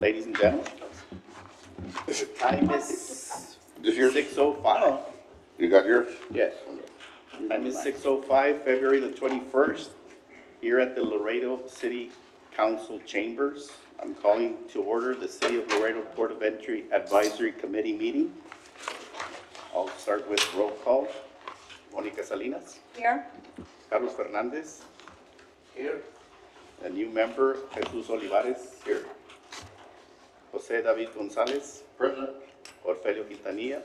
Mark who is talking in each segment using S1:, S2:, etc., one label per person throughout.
S1: Ladies and gentlemen, time is
S2: This year?
S1: 6:05.
S2: You got yours?
S1: Yes. Time is 6:05, February the 21st, here at the Laredo City Council Chambers. I'm calling to order the City of Laredo Port of Entry Advisory Committee meeting. I'll start with roll call. Monica Salinas.
S3: Here.
S1: Carlos Fernandez. Here. A new member, Jesus Olivares. Here. Jose David Gonzalez.
S2: Present.
S1: Orfelio Quintanilla.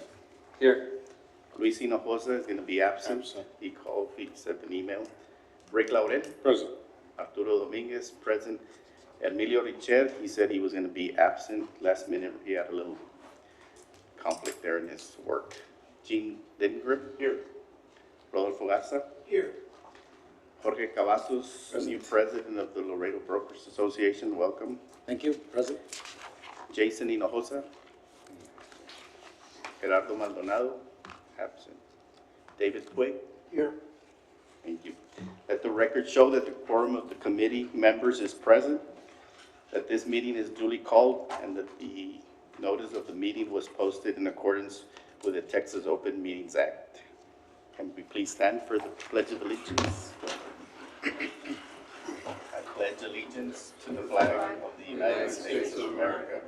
S2: Here.
S1: Luis Hinojosa is going to be absent. He called, he sent an email. Rick Lauren.
S2: Present.
S1: Arturo Dominguez, present. Emilio Richer, he said he was going to be absent. Last minute, he had a little conflict there in his work. Gene Lindgren. Here. Rodolfo Garza.
S2: Here.
S1: Jorge Cavazos, new president of the Laredo Brokers Association. Welcome.
S4: Thank you, President.
S1: Jason Hinojosa. Gerardo Maldonado, absent. David Quigg.
S2: Here.
S1: Thank you. Let the record show that the quorum of the committee members is present, that this meeting is duly called, and that the notice of the meeting was posted in accordance with the Texas Open Meetings Act. Can we please stand for the Pledge of Allegiance? I pledge allegiance to the flag of the United States of America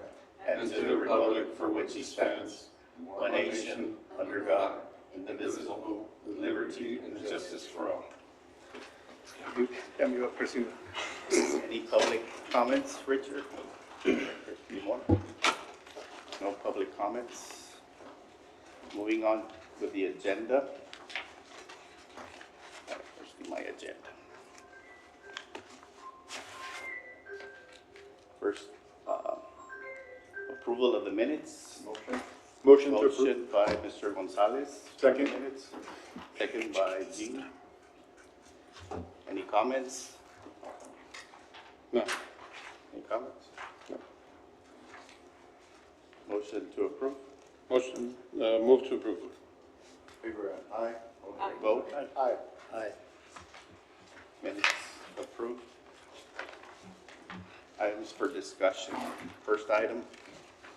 S1: and to the republic for which it stands, one nation, under God, indivisible, with liberty and justice for all. Any public comments, Richard? Any more? No public comments. Moving on with the agenda. Where's my agenda? First, approval of the minutes.
S2: Motion to approve.
S1: Motion by Mr. Gonzalez.
S2: Second.
S1: Minutes. Second by Jean. Any comments?
S2: No.
S1: Any comments?
S2: No.
S1: Motion to approve.
S2: Motion, move to approve.
S1: Favor, aye. Vote.
S2: Aye.
S4: Aye.
S1: Minutes approved. Items for discussion. First item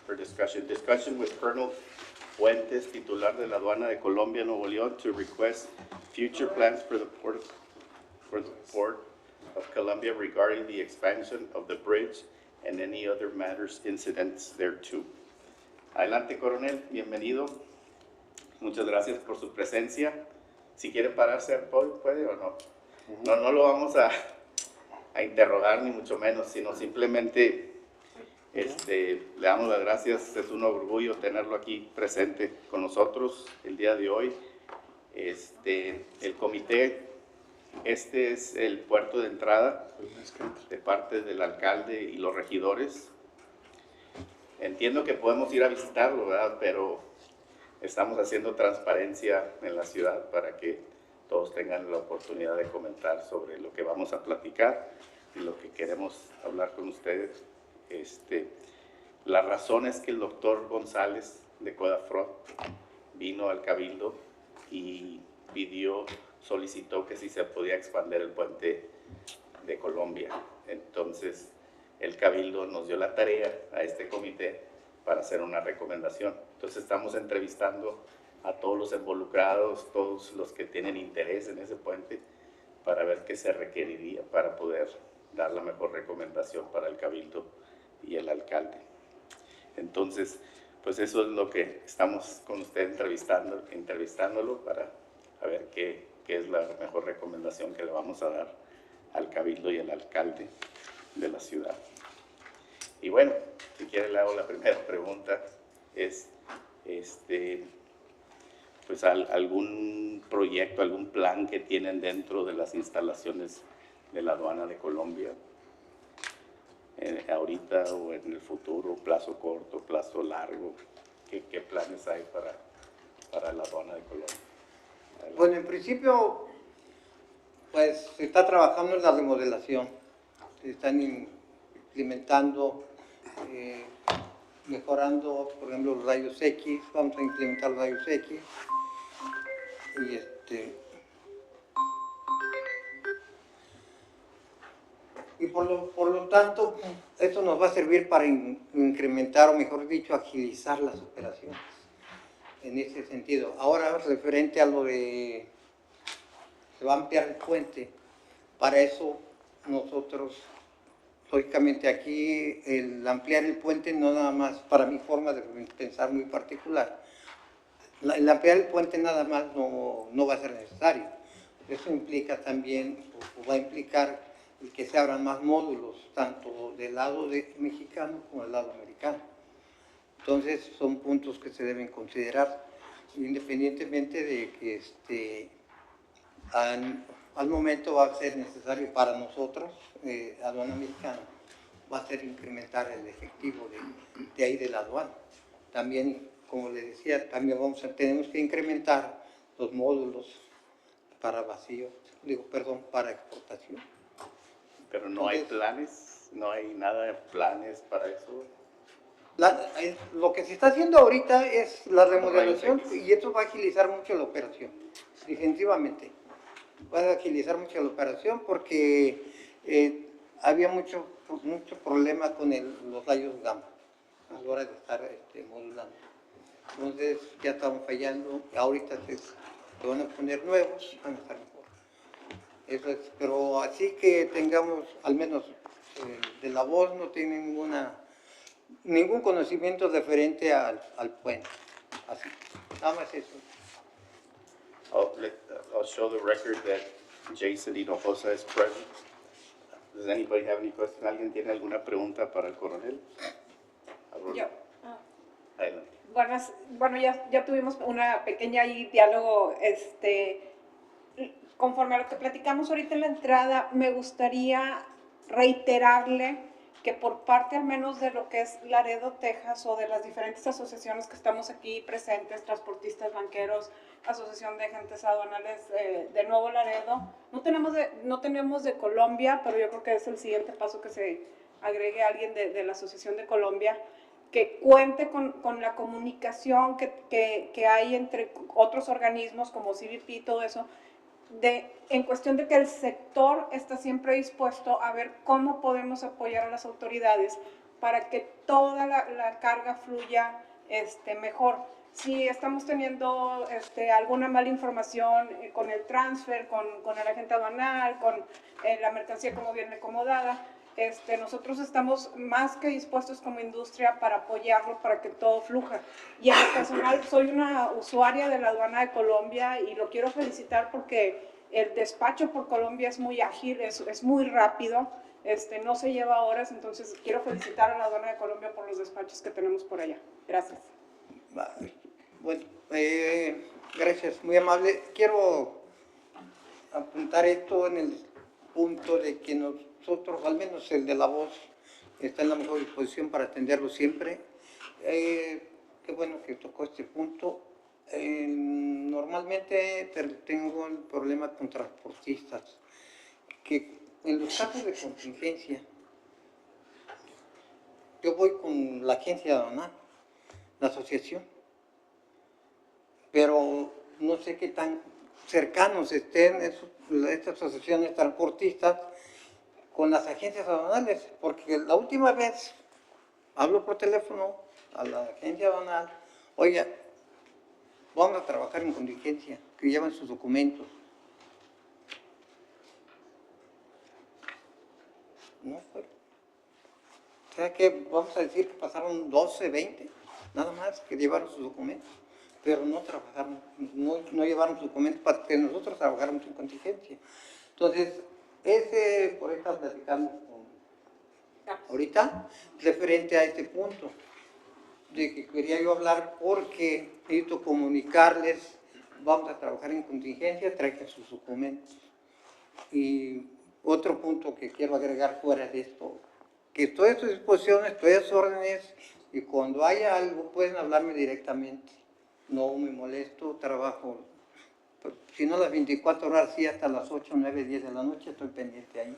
S1: for discussion. Discussion with Colonel Fuentes, titular de la Aduana de Colombia, Nuevo León, to request future plans for the Port of Colombia regarding the expansion of the bridge and any other matters incidents thereto. Adelante, coronel. Bienvenido. Muchas gracias por su presencia. Si quiere pararse, ¿puede o no? No lo vamos a interrogar ni mucho menos, sino simplemente le damos las gracias. Es un orgullo tenerlo aquí presente con nosotros el día de hoy. El comité, este es el puerto de entrada de parte del alcalde y los regidores. Entiendo que podemos ir a visitarlo, ¿verdad? Pero estamos haciendo transparencia en la ciudad para que todos tengan la oportunidad de comentar sobre lo que vamos a platicar y lo que queremos hablar con ustedes. La razón es que el doctor González de Codafront vino al Cabildo y solicitó que si se podía expandir el puente de Colombia. Entonces, el Cabildo nos dio la tarea a este comité para hacer una recomendación. Entonces, estamos entrevistando a todos los involucrados, todos los que tienen interés en ese puente, para ver qué se requeriría para poder dar la mejor recomendación para el Cabildo y el alcalde. Entonces, pues eso es lo que estamos con usted entrevistándolo para ver qué es la mejor recomendación que le vamos a dar al Cabildo y al alcalde de la ciudad. Y bueno, si quiere le hago la primera pregunta, es pues algún proyecto, algún plan que tienen dentro de las instalaciones de la aduana de Colombia, ahorita o en el futuro, plazo corto, plazo largo, ¿qué planes hay para la aduana de Colombia?
S5: Bueno, en principio, pues se está trabajando en la remodelación, se están implementando, mejorando, por ejemplo, los rayos X, vamos a implementar los rayos X, y Y por lo tanto, esto nos va a servir para incrementar, o mejor dicho, agilizar las operaciones. En ese sentido. Ahora, referente a lo de se va a ampliar el puente, para eso nosotros, lógicamente aquí, el ampliar el puente no nada más, para mi forma de pensar muy particular, el ampliar el puente nada más no va a ser necesario. Eso implica también, o va a implicar que se abran más módulos, tanto del lado mexicano como del lado americano. Entonces, son puntos que se deben considerar, independientemente de que al momento va a ser necesario para nosotros, aduana mexicana, va a ser incrementar el efectivo de ahí de la aduana. También, como le decía, también tenemos que incrementar los módulos para para exportación.
S1: Pero no hay planes, no hay nada de planes para eso.
S5: Lo que se está haciendo ahorita es la remodelación
S1: Rayos X.
S5: y esto va a agilizar mucho la operación, definitivamente. Va a agilizar mucho la operación porque había mucho problema con los rayos gamma a la hora de estar modulando. Entonces ya estaban fallando, ahorita se van a poner nuevos, van a estar mejor. Eso es, pero así que tengamos, al menos de la voz no tiene ningún conocimiento referente al puente. Así, nada más eso.
S1: I'll show the record that Jason Hinojosa is present. Does anybody have any question? ¿Alguien tiene alguna pregunta para el coronel?
S3: Yo.
S1: Adelante.
S3: Bueno, ya tuvimos una pequeña diálogo, conforme a lo que platicamos ahorita en la entrada, me gustaría reiterarle que por parte al menos de lo que es Laredo, Texas, o de las diferentes asociaciones que estamos aquí presentes, transportistas, banqueros, asociación de agentes aduanales de Nuevo Laredo, no tenemos de Colombia, pero yo creo que es el siguiente paso que se agregue a alguien de la asociación de Colombia, que cuente con la comunicación que hay entre otros organismos como CBP, todo eso, en cuestión de que el sector está siempre dispuesto a ver cómo podemos apoyar a las autoridades para que toda la carga fluya mejor. Si estamos teniendo alguna mala información con el transfer, con el agente aduanal, con la mercancía como viene acomodada, nosotros estamos más que dispuestos como industria para apoyarlo, para que todo fluya. Y en lo personal, soy una usuaria de la aduana de Colombia y lo quiero felicitar porque el despacho por Colombia es muy ágil, es muy rápido, no se lleva horas, entonces quiero felicitar a la aduana de Colombia por los despachos que tenemos por allá. Gracias.
S5: Bueno, gracias, muy amable. Quiero apuntar esto en el punto de que nosotros, al menos el de la voz, está en la mejor disposición para atenderlo siempre. Qué bueno que tocó este punto. Normalmente tengo el problema con transportistas, que en los casos de contingencia, yo voy con la agencia aduanal, la asociación, pero no sé qué tan cercanos estén estas asociaciones transportistas con las agencias aduanales, porque la última vez hablo por teléfono a la agencia aduanal, oiga, vamos a trabajar en contingencia, que llevan sus documentos. No fue. O sea que vamos a decir que pasaron 12, 20, nada más que llevaron sus documentos, pero no trabajaron, no llevaron sus documentos para que nosotros trabajáramos en contingencia. Entonces, por ahí estamos platicando ahorita, referente a este punto, de que quería yo hablar porque necesito comunicarles, vamos a trabajar en contingencia, traigan sus documentos. Y otro punto que quiero agregar fuera de esto, que estoy a su disposición, estoy a sus órdenes, y cuando haya algo pueden hablarme directamente. No me molesto, trabajo, si no las 24 horas, sí, hasta las 8, 9, 10 de la noche estoy pendiente ahí.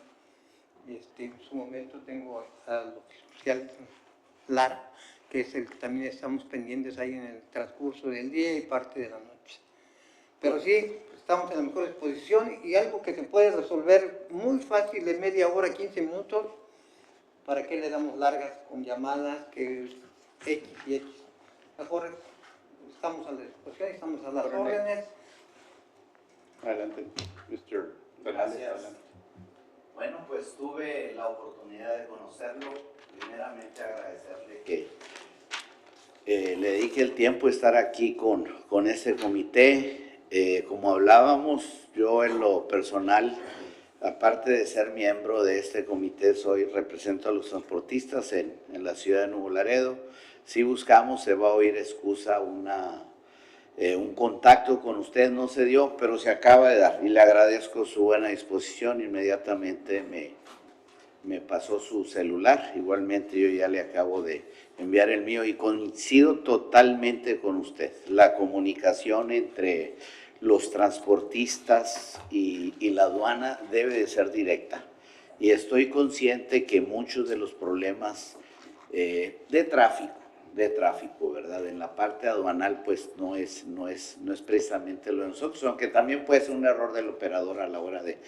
S5: En su momento tengo al oficial Lara, que es el que también estamos pendientes ahí en el transcurso del día y parte de la noche. Pero sí, estamos en la mejor disposición y algo que se puede resolver muy fácil de media hora, 15 minutos, ¿para qué le damos largas con llamadas que X y X? Mejor estamos a la disposición, estamos a las órdenes.
S2: Adelante, Mr.
S4: Gracias.
S2: Adelante.
S4: Bueno, pues tuve la oportunidad de conocerlo. Primeramente agradecerle que le dedique el tiempo a estar aquí con este comité. Como hablábamos, yo en lo personal, aparte de ser miembro de este comité, represento a los transportistas en la ciudad de Nuevo Laredo. Si buscamos, se va a oír excusa, un contacto con usted no se dio, pero se acaba de dar y le agradezco su buena disposición. Inmediatamente me pasó su celular, igualmente yo ya le acabo de enviar el mío y coincido totalmente con usted. La comunicación entre los transportistas y la aduana debe de ser directa y estoy consciente que muchos de los problemas de tráfico, ¿verdad? En la parte aduanal, pues no es precisamente lo de nosotros, aunque también puede ser un error del operador a la hora de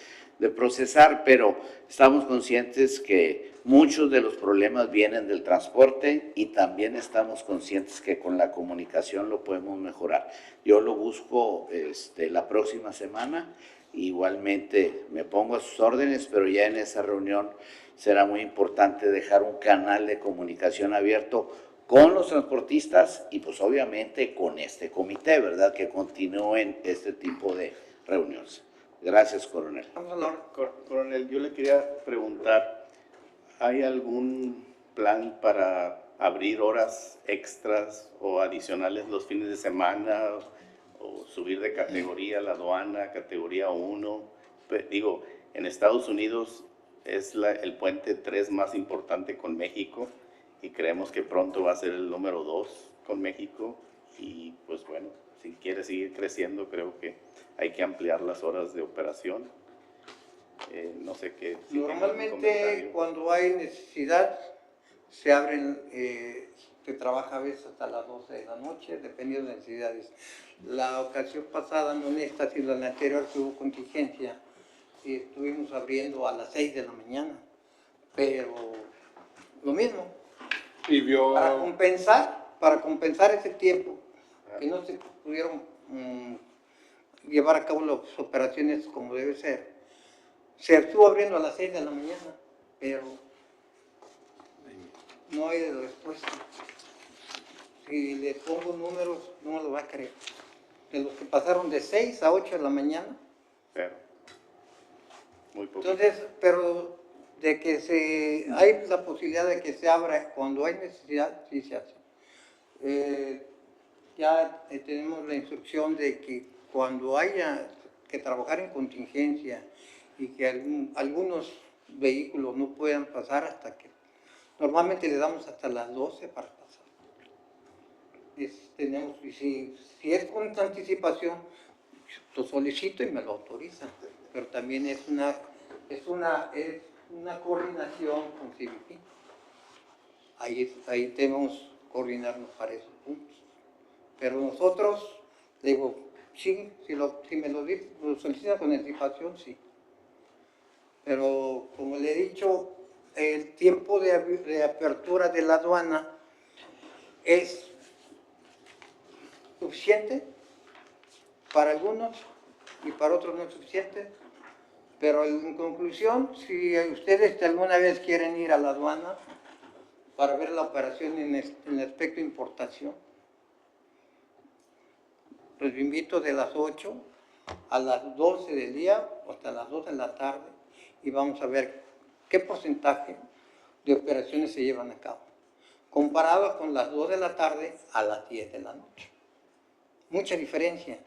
S4: procesar, pero estamos conscientes que muchos de los problemas vienen del transporte y también estamos conscientes que con la comunicación lo podemos mejorar. Yo lo busco la próxima semana, igualmente me pongo a sus órdenes, pero ya en esa reunión será muy importante dejar un canal de comunicación abierto con los transportistas y pues obviamente con este comité, ¿verdad? Que continúen este tipo de reuniones. Gracias, coronel.
S5: Vamos a la orden.
S1: Coronel, yo le quería preguntar, ¿hay algún plan para abrir horas extras o adicionales los fines de semana o subir de categoría a la aduana, categoría 1? Digo, en Estados Unidos es el puente 3 más importante con México y creemos que pronto va a ser el número 2 con México y pues bueno, si quiere seguir creciendo creo que hay que ampliar las horas de operación. No sé qué. Si tiene algún
S5: Normalmente
S1: comentario.
S5: cuando hay necesidad se abren, se trabaja a veces hasta las 12 de la noche, dependiendo de las necesidades. La ocasión pasada, no en esta, sino en la anterior, que hubo contingencia, y estuvimos abriendo a las 6 de la mañana, pero lo mismo,
S2: Y vio,
S5: para compensar ese tiempo, que no se pudieron llevar a cabo las operaciones como debe ser, se estuvo abriendo a las 6 de la mañana, pero no hay respuesta. Si le pongo números, no me lo va a creer. De los que pasaron de 6 a 8 de la mañana.
S1: Pero, muy poco.
S5: Entonces, pero de que hay la posibilidad de que se abra cuando hay necesidad, sí se hace. Ya tenemos la instrucción de que cuando haya que trabajar en contingencia y que algunos vehículos no puedan pasar hasta que, normalmente le damos hasta las 12 para pasar. Y si es con anticipación, lo solicito y me lo autorizan, pero también es una coordinación con CBP. Ahí debemos coordinarnos para esos puntos. Pero nosotros, digo, sí, si me lo solicitan con anticipación, sí. Pero como le he dicho, el tiempo de apertura de la aduana es suficiente para algunos y para otros no es suficiente. Pero en conclusión, si ustedes alguna vez quieren ir a la aduana para ver la operación en el aspecto de importación, los invito de las 8 a las 12 del día o hasta las 2 de la tarde y vamos a ver qué porcentaje de operaciones se llevan a cabo, comparado con las 2 de la tarde a las 10 de la noche. Mucha diferencia,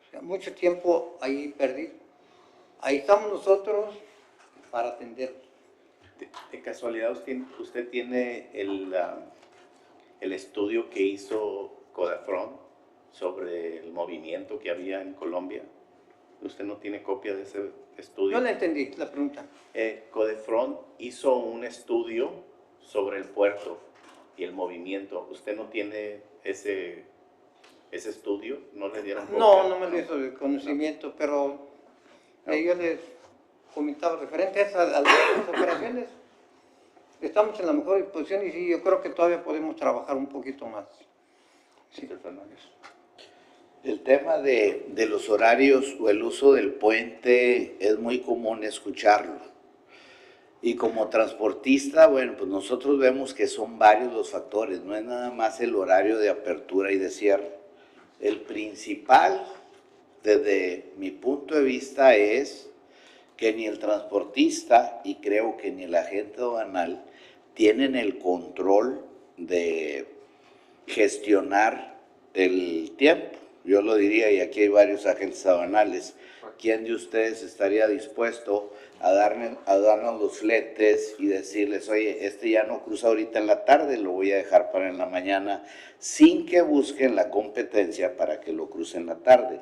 S5: o sea, mucho tiempo ahí perdido. Ahí estamos nosotros para atender.
S1: De casualidad, usted tiene el estudio que hizo Codefron sobre el movimiento que había en Colombia. ¿Usted no tiene copia de ese estudio?
S5: No le entendí la pregunta.
S1: Codefron hizo un estudio sobre el puerto y el movimiento. ¿Usted no tiene ese ese estudio? ¿No le dieron copia?
S5: No, no me lo hizo de conocimiento, pero yo les comentaba referente a las operaciones. Estamos en la mejor disposición y sí, yo creo que todavía podemos trabajar un poquito más. Sí.
S1: Mr. Fernández.
S4: El tema de los horarios o el uso del puente es muy común escucharlo. Y como transportista, bueno, pues nosotros vemos que son varios los factores, no es nada más el horario de apertura y de cierre. El principal, desde mi punto de vista, es que ni el transportista y creo que ni el agente aduanal tienen el control de gestionar el tiempo. Yo lo diría, y aquí hay varios agentes aduanales, ¿quién de ustedes estaría dispuesto a darnos los fletes y decirles, oye, este ya no cruza ahorita en la tarde, lo voy a dejar para en la mañana, sin que busquen la competencia para que lo cruce en la tarde?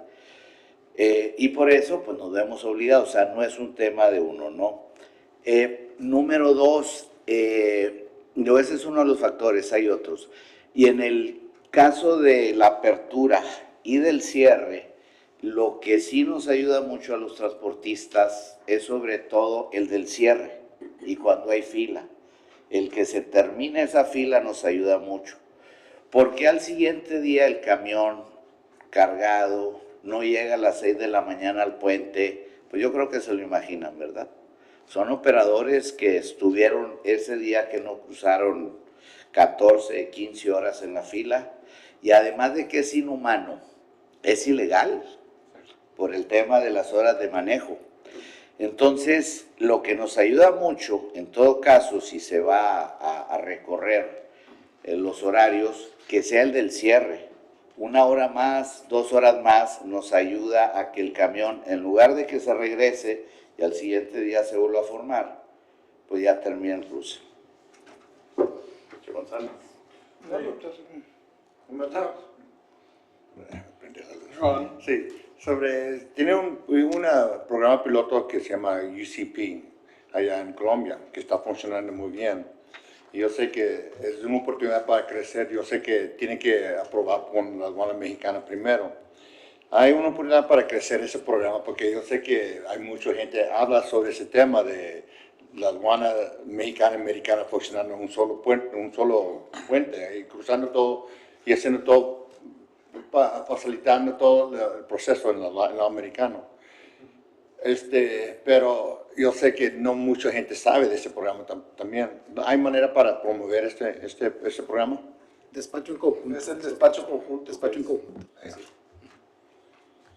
S4: Y por eso, pues nos vemos obligados, o sea, no es un tema de uno, ¿no? Número dos, ese es uno de los factores, hay otros. Y en el caso de la apertura y del cierre, lo que sí nos ayuda mucho a los transportistas es sobre todo el del cierre y cuando hay fila. El que se termine esa fila nos ayuda mucho. Porque al siguiente día el camión cargado no llega a las 6 de la mañana al puente, pues yo creo que se lo imaginan, ¿verdad? Son operadores que estuvieron ese día que no cruzaron 14, 15 horas en la fila y además de que es inhumano, es ilegal por el tema de las horas de manejo. Entonces, lo que nos ayuda mucho, en todo caso, si se va a recorrer los horarios, que sea el del cierre. 1 hora más, 2 horas más, nos ayuda a que el camión, en lugar de que se regrese y al siguiente día se vuelva a formar, pues ya termina el cruce.
S1: Mr. González.
S5: No, doctor.
S2: Sí, tiene un programa piloto que se llama UCP allá en Colombia, que está funcionando muy bien. Y yo sé que es una oportunidad para crecer, yo sé que tiene que aprobar con la aduana mexicana primero. Hay una oportunidad para crecer ese programa porque yo sé que hay mucha gente que habla sobre ese tema de la aduana mexicana y americana funcionando en un solo puente y cruzando todo y haciendo todo, facilitando todo el proceso en el lado americano. Pero yo sé que no mucha gente sabe de ese programa también. ¿Hay manera para promover este programa?
S6: Despacho en conjunto.
S7: Es el despacho conjunto.
S6: Despacho en conjunto.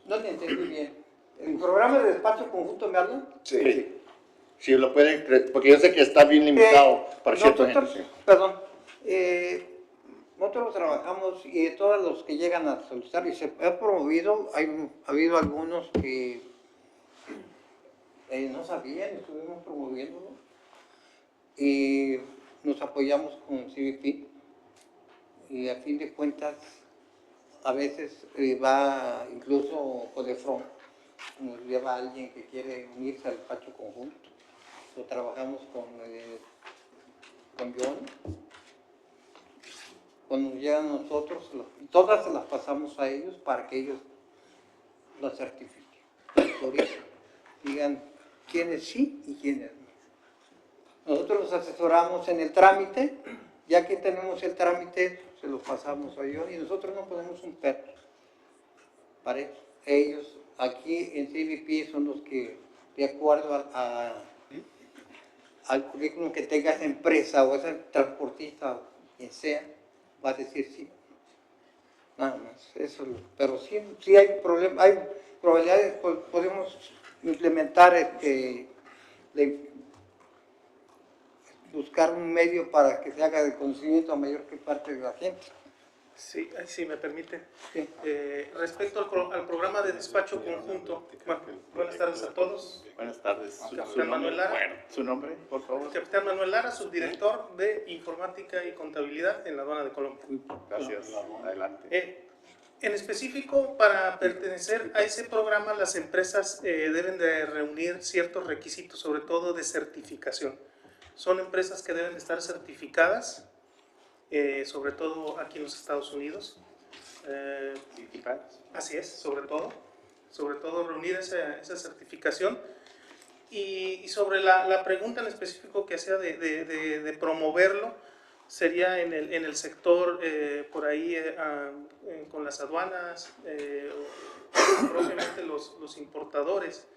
S5: No te entendí bien. ¿El programa de despacho conjunto me hablan?
S7: Sí.
S2: Sí, lo pueden, porque yo sé que está bien limitado para cierta gente. Sí.
S5: Perdón. Nosotros trabajamos y todos los que llegan a solicitar y se ha promovido, ha habido algunos que no sabían, estuvimos promoviéndolo y nos apoyamos con CBP y a fin de cuentas a veces va incluso Codefron, nos lleva a alguien que quiere unirse al despacho conjunto, lo trabajamos con John. Cuando nos llegan a nosotros, todas se las pasamos a ellos para que ellos las certifiquen, las autoricen, digan quiénes sí y quiénes no. Nosotros los asesoramos en el trámite, ya que tenemos el trámite, se lo pasamos a ellos y nosotros no ponemos un pero para eso. Ellos aquí en CBP son los que, de acuerdo al currículum que tenga esa empresa o ese transportista, quien sea, va a decir sí. Nada más, eso. Pero sí hay problemas, hay probabilidades, podemos implementar buscar un medio para que se haga de conocimiento a mayor parte de la gente.
S8: Sí, ahí sí me permite.
S5: Sí.
S8: Respecto al programa de despacho conjunto, buenas tardes a todos.
S1: Buenas tardes.
S8: Capitán Manuel Lara.
S1: Bueno, su nombre, por favor.
S8: Capitán Manuel Lara, subdirector de Informática y Contabilidad en la Aduana de Colombia.
S1: Gracias. Adelante.
S8: En específico, para pertenecer a ese programa, las empresas deben de reunir ciertos requisitos, sobre todo de certificación. Son empresas que deben de estar certificadas, sobre todo aquí en los Estados Unidos,
S1: Certificados.
S8: Así es, sobre todo reunir esa certificación. Y sobre la pregunta en específico que hacía de promoverlo, sería en el sector, por ahí, con las aduanas, o propiamente los importadores,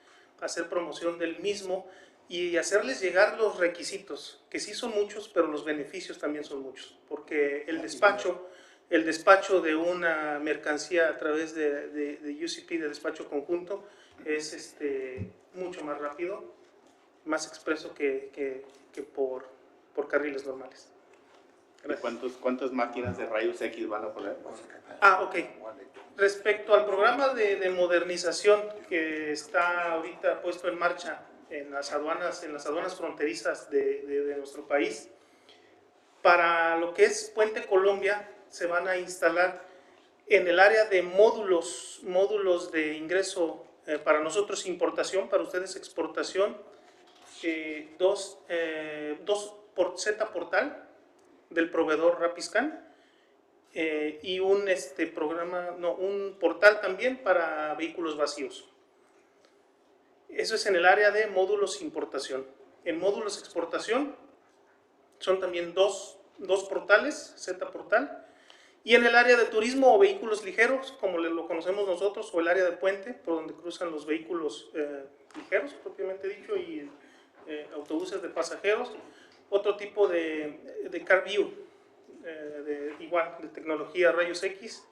S8: hacer promoción del mismo y hacerles llegar los requisitos, que sí son muchos, pero los beneficios también son muchos, porque el despacho de una mercancía a través de UCP, de despacho conjunto, es mucho más rápido, más expreso que por carriles normales.
S1: ¿Y cuántas máquinas de rayos X van a poner?
S8: Ok. Respecto al programa de modernización que está ahorita puesto en marcha en las aduanas fronterizas de nuestro país, para lo que es Puente Colombia se van a instalar en el área de módulos de ingreso, para nosotros importación, para ustedes exportación, dos por Z portal del proveedor Rapiscan, y un portal también para vehículos vacíos. Eso es en el área de módulos importación. En módulos exportación son también dos portales, Z portal, y en el área de turismo o vehículos ligeros, como lo conocemos nosotros, o el área de puente, por donde cruzan los vehículos ligeros, propiamente dicho, y autobuses de pasajeros, otro tipo de CarView, igual, de tecnología rayos X,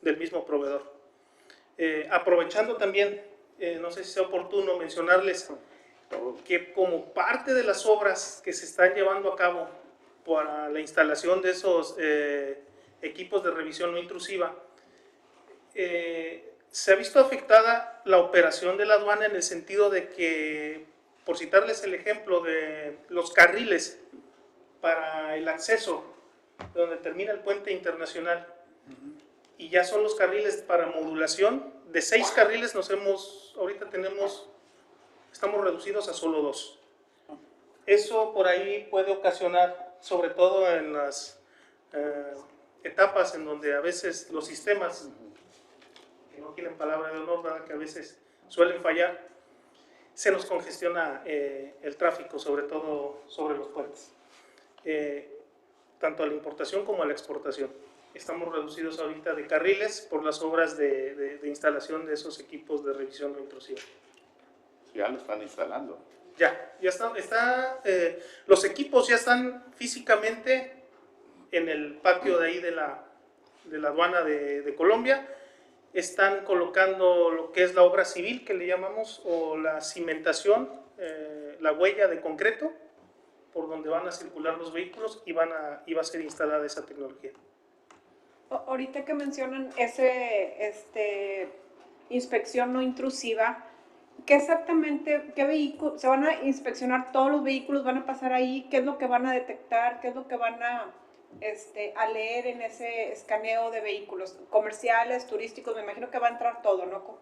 S8: del mismo proveedor. Aprovechando también, no sé si sea oportuno mencionarles que como parte de las obras que se están llevando a cabo para la instalación de esos equipos de revisión no intrusiva, se ha visto afectada la operación de la aduana en el sentido de que, por citarles el ejemplo de los carriles para el acceso donde termina el puente internacional, y ya son los carriles para modulación, de 6 carriles ahorita estamos reducidos a solo 2. Eso por ahí puede ocasionar, sobre todo en las etapas en donde a veces los sistemas, que no tienen palabra de honor, ¿verdad?, que a veces suelen fallar, se nos congestiona el tráfico, sobre todo sobre los puentes, tanto a la importación como a la exportación. Estamos reducidos ahorita de carriles por las obras de instalación de esos equipos de revisión no intrusiva.
S1: Ya lo están instalando.
S8: Ya está, los equipos ya están físicamente en el patio de ahí de la aduana de Colombia. Están colocando lo que es la obra civil, que le llamamos, o la cimentación, la huella de concreto, por donde van a circular los vehículos y va a ser instalada esa tecnología.
S3: Ahorita que mencionan inspección no intrusiva, ¿qué exactamente, qué vehículos, se van a inspeccionar todos los vehículos, van a pasar ahí, qué es lo que van a detectar, qué es lo que van a leer en ese escaneo de vehículos comerciales, turísticos? Me imagino que va a entrar todo, ¿no?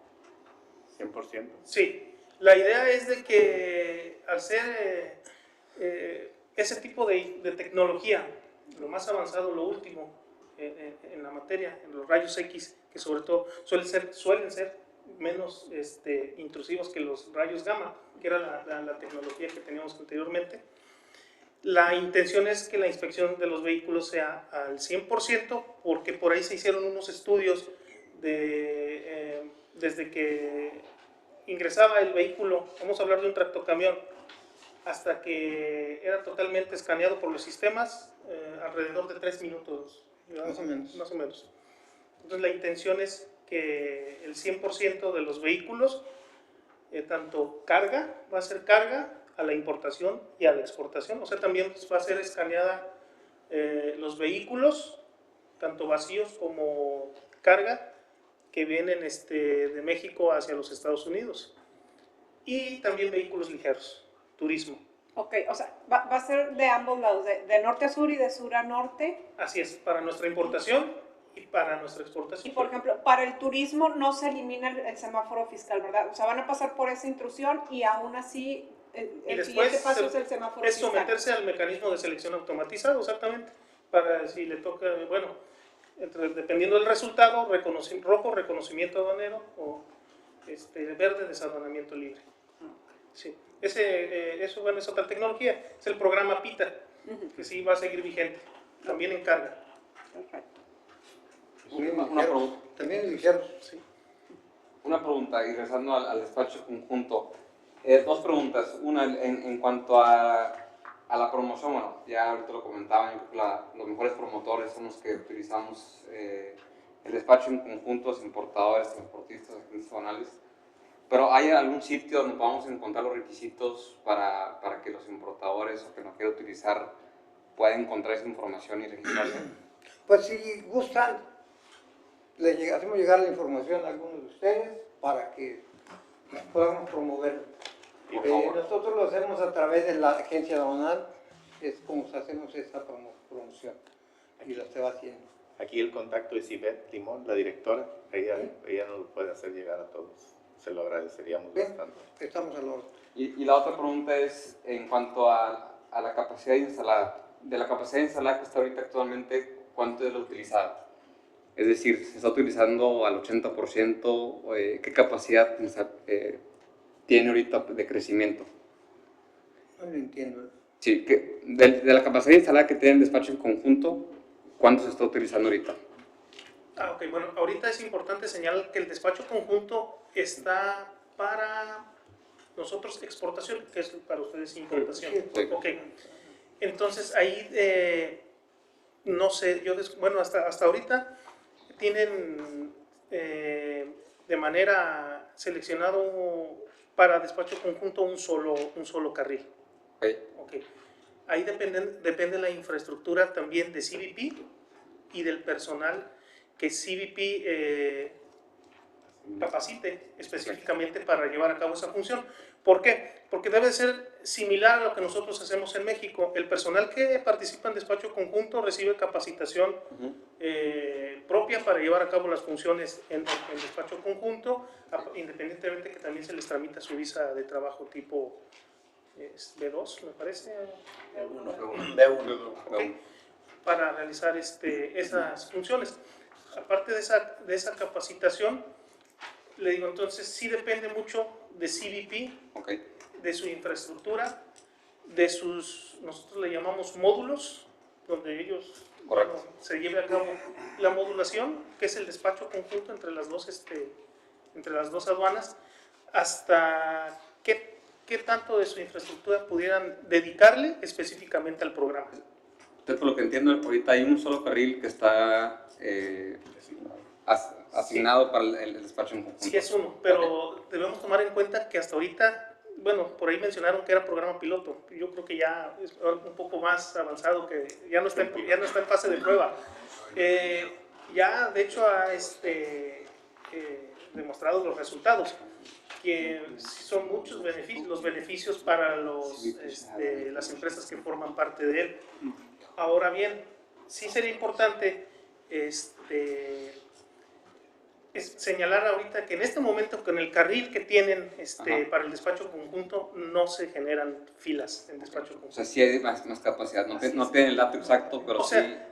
S1: 100%.
S8: Sí, la idea es de que al ser ese tipo de tecnología, lo más avanzado, lo último en la materia, en los rayos X, que sobre todo suelen ser menos intrusivos que los rayos gamma, que era la tecnología que teníamos anteriormente. La intención es que la inspección de los vehículos sea al 100%, porque por ahí se hicieron unos estudios desde que ingresaba el vehículo, vamos a hablar de un tractocamión, hasta que era totalmente escaneado por los sistemas, alrededor de 3 minutos. Más o menos. Entonces la intención es que el 100% de los vehículos, tanto va a ser carga a la importación y a la exportación, o sea, también va a ser escaneada los vehículos, tanto vacíos como carga, que vienen de México hacia los Estados Unidos, y también vehículos ligeros, turismo.
S3: Ok, o sea, va a ser de ambos lados, de norte a sur y de sur a norte.
S8: Así es, para nuestra importación y para nuestra exportación.
S3: Y por ejemplo, para el turismo no se elimina el semáforo fiscal, ¿verdad? O sea, van a pasar por esa intrusión y aún así el siguiente paso es el semáforo fiscal.
S8: Es someterse al mecanismo de selección automatizado, exactamente, para si le toca, bueno, dependiendo del resultado, rojo, reconocimiento aduanero, o verde, desaduanamiento libre. Sí. Eso, bueno, es otra tecnología, es el programa PITA, que sí va a seguir vigente, también en carga.
S3: Perfecto.
S6: Una pregunta.
S5: También ligeros.
S8: Sí.
S6: Una pregunta, y regresando al despacho conjunto. Dos preguntas. Una, en cuanto a la promoción, bueno, ya ahorita lo comentaban, yo creo que los mejores promotores son los que utilizamos el despacho en conjunto, los importadores, transportistas, agentes aduanales. Pero ¿hay algún sitio donde podamos encontrar los requisitos para que los importadores o que no quiera utilizar puedan encontrar esa información y registrarse?
S5: Pues si gustan, hacemos llegar la información a algunos de ustedes para que podamos promoverlo.
S6: Por favor.
S5: Nosotros lo hacemos a través de la agencia aduanal, es como hacemos esta promoción y lo se va haciendo.
S1: Aquí el contacto es Ivette Limón, la directora. Ella nos lo puede hacer llegar a todos. Se lo agradeceríamos
S5: Bien,
S1: bastante.
S5: estamos al orden.
S6: Y la otra pregunta es en cuanto a la capacidad instalada. De la capacidad instalada que está ahorita actualmente, ¿cuánto es la utilizada? Es decir, ¿se está utilizando al 80%? ¿Qué capacidad tiene ahorita de crecimiento?
S5: No lo entiendo.
S6: Sí, de la capacidad instalada que tiene el despacho en conjunto, ¿cuánto se está utilizando ahorita?
S8: Ok, bueno, ahorita es importante señalar que el despacho conjunto está para nosotros exportación, que es para ustedes importación.
S6: Sí.
S8: Ok, entonces ahí, no sé, bueno, hasta ahorita tienen de manera seleccionado para despacho conjunto un solo carril. Okay. Ahí depende la infraestructura también de CBP y del personal que CBP capacite específicamente para llevar a cabo esa función. ¿Por qué? Porque debe ser similar a lo que nosotros hacemos en México. El personal que participa en despacho conjunto recibe capacitación propia para llevar a cabo las funciones en despacho conjunto, independientemente que también se les tramita su visa de trabajo tipo B2, me parece.
S4: B1.
S8: Okay, para realizar esas funciones. Aparte de esa capacitación, le digo, entonces sí depende mucho de CBP, de su infraestructura, de nosotros le llamamos módulos, donde ellos se lleve a cabo la modulación, que es el despacho conjunto entre las dos aduanas, hasta qué tanto de su infraestructura pudieran dedicarle específicamente al programa.
S6: Entonces, por lo que entiendo, ahorita hay un solo carril que está asignado para el despacho en conjunto.
S8: Sí, es uno, pero debemos tomar en cuenta que hasta ahorita, bueno, por ahí mencionaron que era programa piloto. Yo creo que ya es un poco más avanzado, que ya no está en fase de prueba. Ya, de hecho, ha demostrado los resultados, que son muchos los beneficios para las empresas que forman parte de él. Ahora bien, sí sería importante señalar ahorita que en este momento con el carril que tienen para el despacho conjunto no se generan filas en despacho conjunto.
S6: O sea, sí hay más capacidad, no tiene el dato exacto, pero
S8: o sea,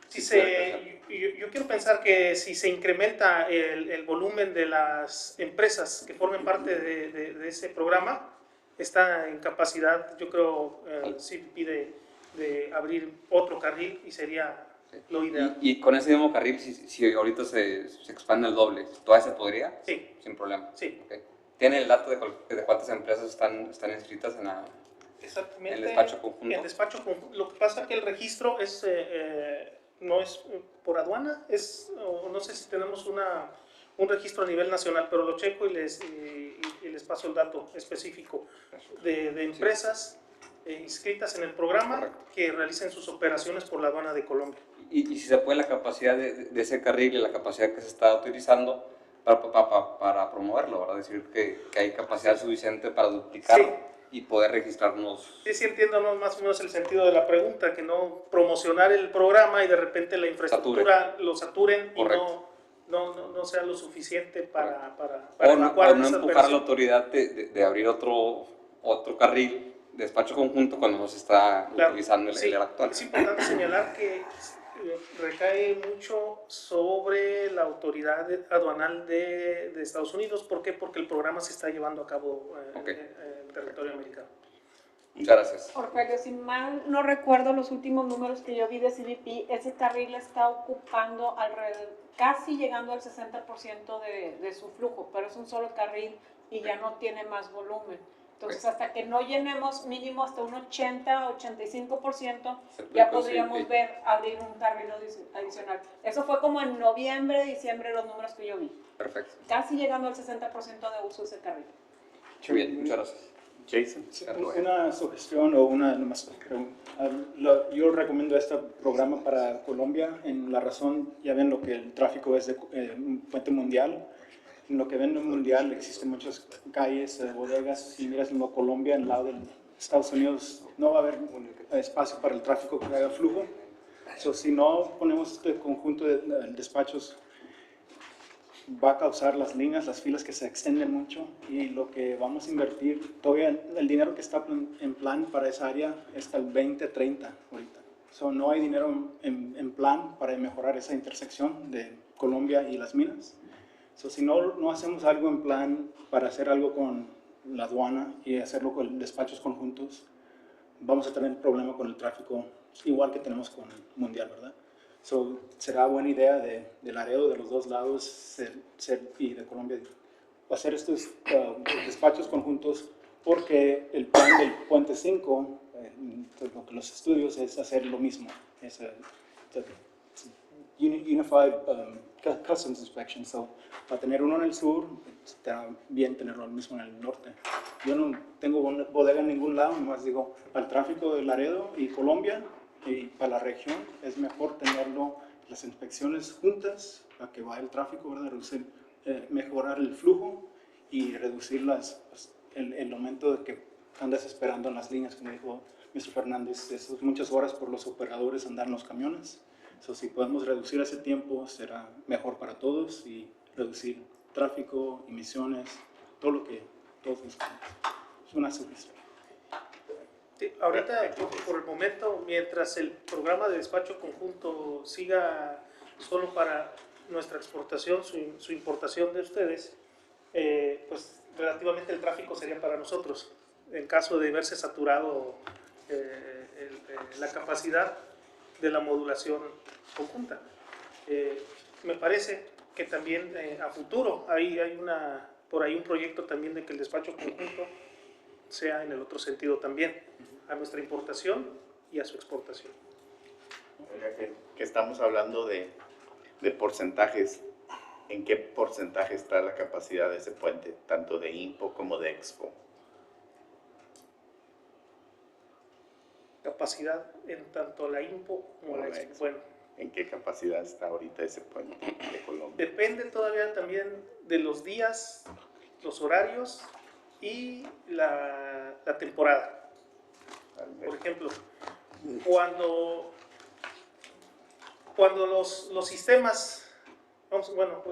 S8: yo quiero pensar que si se incrementa el volumen de las empresas que formen parte de ese programa, está en capacidad, yo creo, sí pide de abrir otro carril y sería lo ideal.
S6: Y con ese mismo carril, si ahorita se expande el doble, ¿todavía se podría?
S8: Sí.
S6: Sin problema.
S8: Sí.
S6: Okay. ¿Tiene el dato de cuántas empresas están inscritas en el despacho conjunto?
S8: El despacho conjunto. Lo que pasa es que el registro no es por aduana, no sé si tenemos un registro a nivel nacional, pero lo checo y les paso el dato específico de empresas inscritas en el programa.
S6: Correcto.
S8: Que realicen sus operaciones por la aduana de Colombia.
S6: Y si se puede la capacidad de ese carril y la capacidad que se está utilizando para promoverlo, ¿verdad? Decir que hay capacidad suficiente para duplicar y poder registrarnos.
S8: Sí, entiendo más o menos el sentido de la pregunta, que no promocionar el programa y de repente la infraestructura lo saturen y no sea lo suficiente para
S6: o no empujar a la autoridad de abrir otro carril, despacho conjunto, cuando no se está utilizando el actual.
S8: Es importante señalar que recae mucho sobre la autoridad aduanal de Estados Unidos. ¿Por qué? Porque el programa se está llevando a cabo
S6: Ok.
S8: en territorio americano.
S6: Muchas gracias.
S3: Orfelio, si mal no recuerdo los últimos números que yo vi de CBP, ese carril está ocupando alrededor, casi llegando al 60% de su flujo, pero es un solo carril y ya no tiene más volumen. Entonces, hasta que no llenemos mínimo hasta un 80-85%,
S6: Se puede
S3: ya
S6: conseguir,
S3: podríamos
S6: sí.
S3: ver abrir un carril adicional. Eso fue como en noviembre, diciembre, los números que yo vi.
S6: Perfecto.
S3: Casi llegando al 60% de uso de ese carril.
S6: Muy bien, muchas gracias.
S1: Jason.
S7: Una sugestión o una nomás, yo recomiendo este programa para Colombia en la razón, ya ven lo que el tráfico es de un puente mundial. En lo que ven en el mundial existen muchas calles, bodegas. Si miras en Colombia, en el lado de Estados Unidos, no va a haber espacio para el tráfico que haga flujo. Si no ponemos este conjunto de despachos, va a causar las líneas, las filas que se extienden mucho, y lo que vamos a invertir, todavía el dinero que está en plan para esa área está el 2030 ahorita. No hay dinero en plan para mejorar esa intersección de Colombia y las minas. Si no hacemos algo en plan para hacer algo con la aduana y hacerlo con despachos conjuntos, vamos a tener un problema con el tráfico, igual que tenemos con el mundial, ¿verdad? Será buena idea de Laredo, de los dos lados, y de Colombia, hacer estos despachos conjuntos, porque el plan del Puente 5, lo que los estudios es hacer lo mismo, es Unified Customs Inspection. Para tener uno en el sur, está bien tenerlo al mismo en el norte. Yo no tengo bodega en ningún lado, nomás digo, al tráfico de Laredo y Colombia, y para la región es mejor tenerlo las inspecciones juntas para que vaya el tráfico, ¿verdad? Mejorar el flujo y reducir el aumento de que andas esperando en las líneas, como dijo Mr. Fernández, esas muchas horas por los operadores andar en los camiones. Si podemos reducir ese tiempo, será mejor para todos y reducir tráfico, emisiones, todo lo que todos buscamos. Es una sugestión.
S8: Sí, ahorita, por el momento, mientras el programa de despacho conjunto siga solo para nuestra exportación, su importación de ustedes, pues relativamente el tráfico sería para nosotros. En caso de verse saturado la capacidad de la modulación conjunta. Me parece que también a futuro hay por ahí un proyecto también de que el despacho conjunto sea en el otro sentido también, a nuestra importación y a su exportación.
S1: Que estamos hablando de porcentajes, ¿en qué porcentaje está la capacidad de ese puente, tanto de IMPO como de EXPO?
S8: Capacidad en tanto la IMPO como la EXPO. Bueno,
S1: ¿En qué capacidad está ahorita ese puente de Colombia?
S8: depende todavía también de los días, los horarios y la temporada. Por ejemplo, cuando los sistemas, vamos a hablar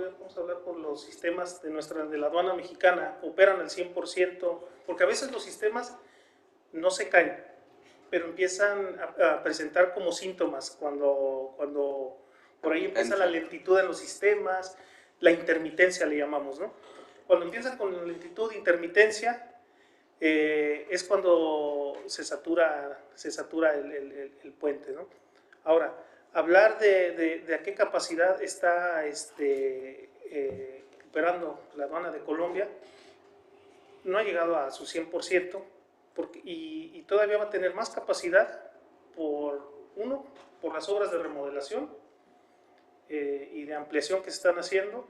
S8: por los sistemas de la aduana mexicana, operan al 100%, porque a veces los sistemas no se caen, pero empiezan a presentar como síntomas cuando por ahí empieza la lentitud en los sistemas, la intermitencia le llamamos, ¿no? Cuando empiezan con lentitud e intermitencia, es cuando se satura el puente, ¿no? Ahora, hablar de a qué capacidad está operando la aduana de Colombia, no ha llegado a su 100%, y todavía va a tener más capacidad por las obras de remodelación y de ampliación que se están haciendo,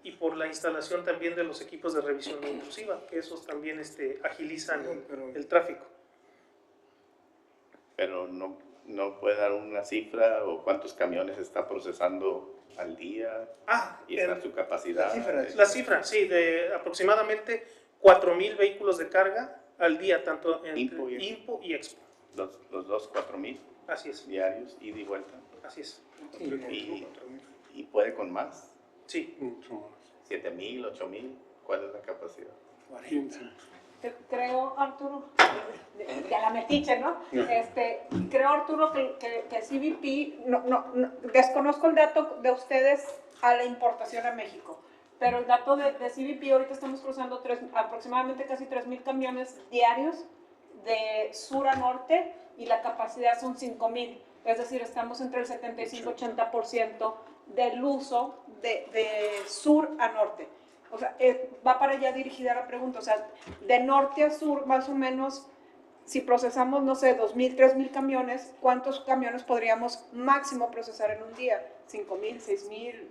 S8: y por la instalación también de los equipos de revisión no intrusiva, que esos también agilizan el tráfico.
S1: Pero no puede dar una cifra o cuántos camiones está procesando al día y está su capacidad.
S8: La cifra, sí, de aproximadamente 4,000 vehículos de carga al día, tanto en IMPO y EXPO.
S1: Los dos, 4,000
S8: Así es.
S1: diarios, ida y vuelta.
S8: Así es.
S1: ¿Y puede con más?
S8: Sí.
S1: 7,000, 8,000, ¿cuál es la capacidad?
S3: Creo, Arturo, de la metiche, ¿no? Creo, Arturo, que CBP, desconozco el dato de ustedes a la importación a México, pero el dato de CBP, ahorita estamos cruzando aproximadamente casi 3,000 camiones diarios de sur a norte y la capacidad son 5,000. Es decir, estamos entre el 75-80% del uso de sur a norte. O sea, va para allá dirigida la pregunta. O sea, de norte a sur, más o menos, si procesamos, no sé, 2,000, 3,000 camiones, ¿cuántos camiones podríamos máximo procesar en un día? ¿5,000, 6,000?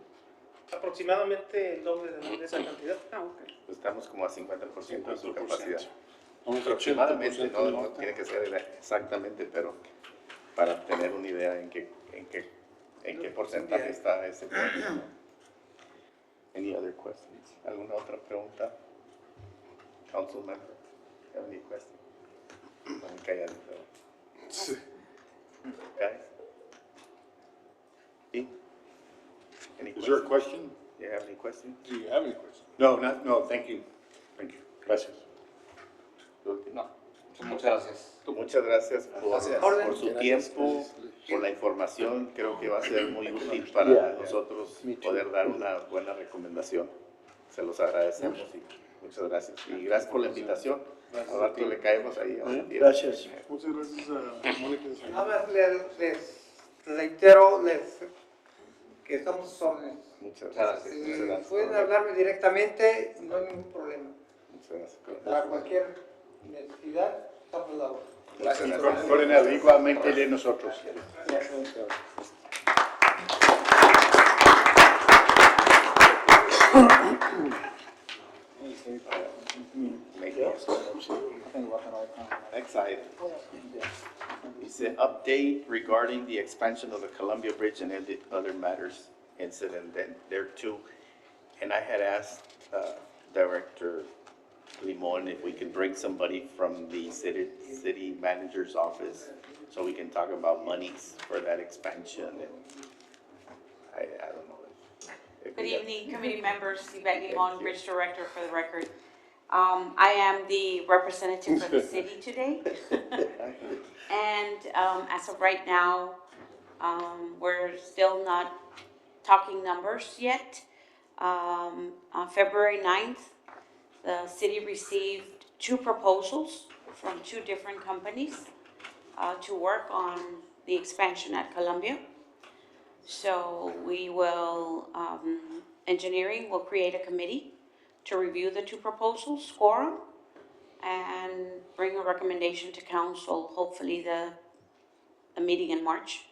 S8: Aproximadamente el doble de esa cantidad.
S3: Ah, ok.
S1: Estamos como a 50% de su capacidad.
S9: Unos
S1: Aproximadamente,
S9: 80%
S1: no
S9: norte.
S1: tiene que ser exactamente, pero para tener una idea en qué porcentaje está ese puente, ¿no? Any other questions? ¿Alguna otra pregunta? Council member, have any questions? Están calladitos. Guys? Sí? Any
S9: Is there a
S1: questions?
S9: question?
S1: Do you have any questions?
S9: Do you have any questions?
S2: No, no, thank you. Thank you. Gracias.
S6: No, muchas gracias.
S1: Muchas gracias por su
S5: Gracias.
S1: tiempo, por la información. Creo que va a ser muy útil para nosotros poder dar una buena recomendación. Se los agradecemos y muchas gracias. Y gracias por la invitación. Al rato le caemos ahí.
S9: Gracias. Muchas gracias a Mónica.
S5: Nada más les reitero que estamos sus órdenes.
S1: Muchas gracias.
S5: Si
S1: Muchas gracias.
S5: pueden hablarme directamente, no hay ningún problema.
S1: Muchas gracias.
S5: Para cualquier necesidad, estamos a la orden.
S1: Gracias.
S2: Coronel, igualmente de nosotros.
S1: Next item. It's an update regarding the expansion of the Columbia Bridge and other matters incident there too. And I had asked Director Limon if we could bring somebody from the city manager's office so we can talk about monies for that expansion. And I don't know. if
S10: Good
S1: we got-
S10: evening, committee members, Yvette Limon, Bridge Director for the record. I am the representative for the city today. And as of right now, we're still not talking numbers yet. On February 9th, the city received 2 proposals from 2 different companies to work on the expansion at Columbia. So we will, engineering will create a committee to review the 2 proposals, score them, and bring a recommendation to council, hopefully the meeting in March.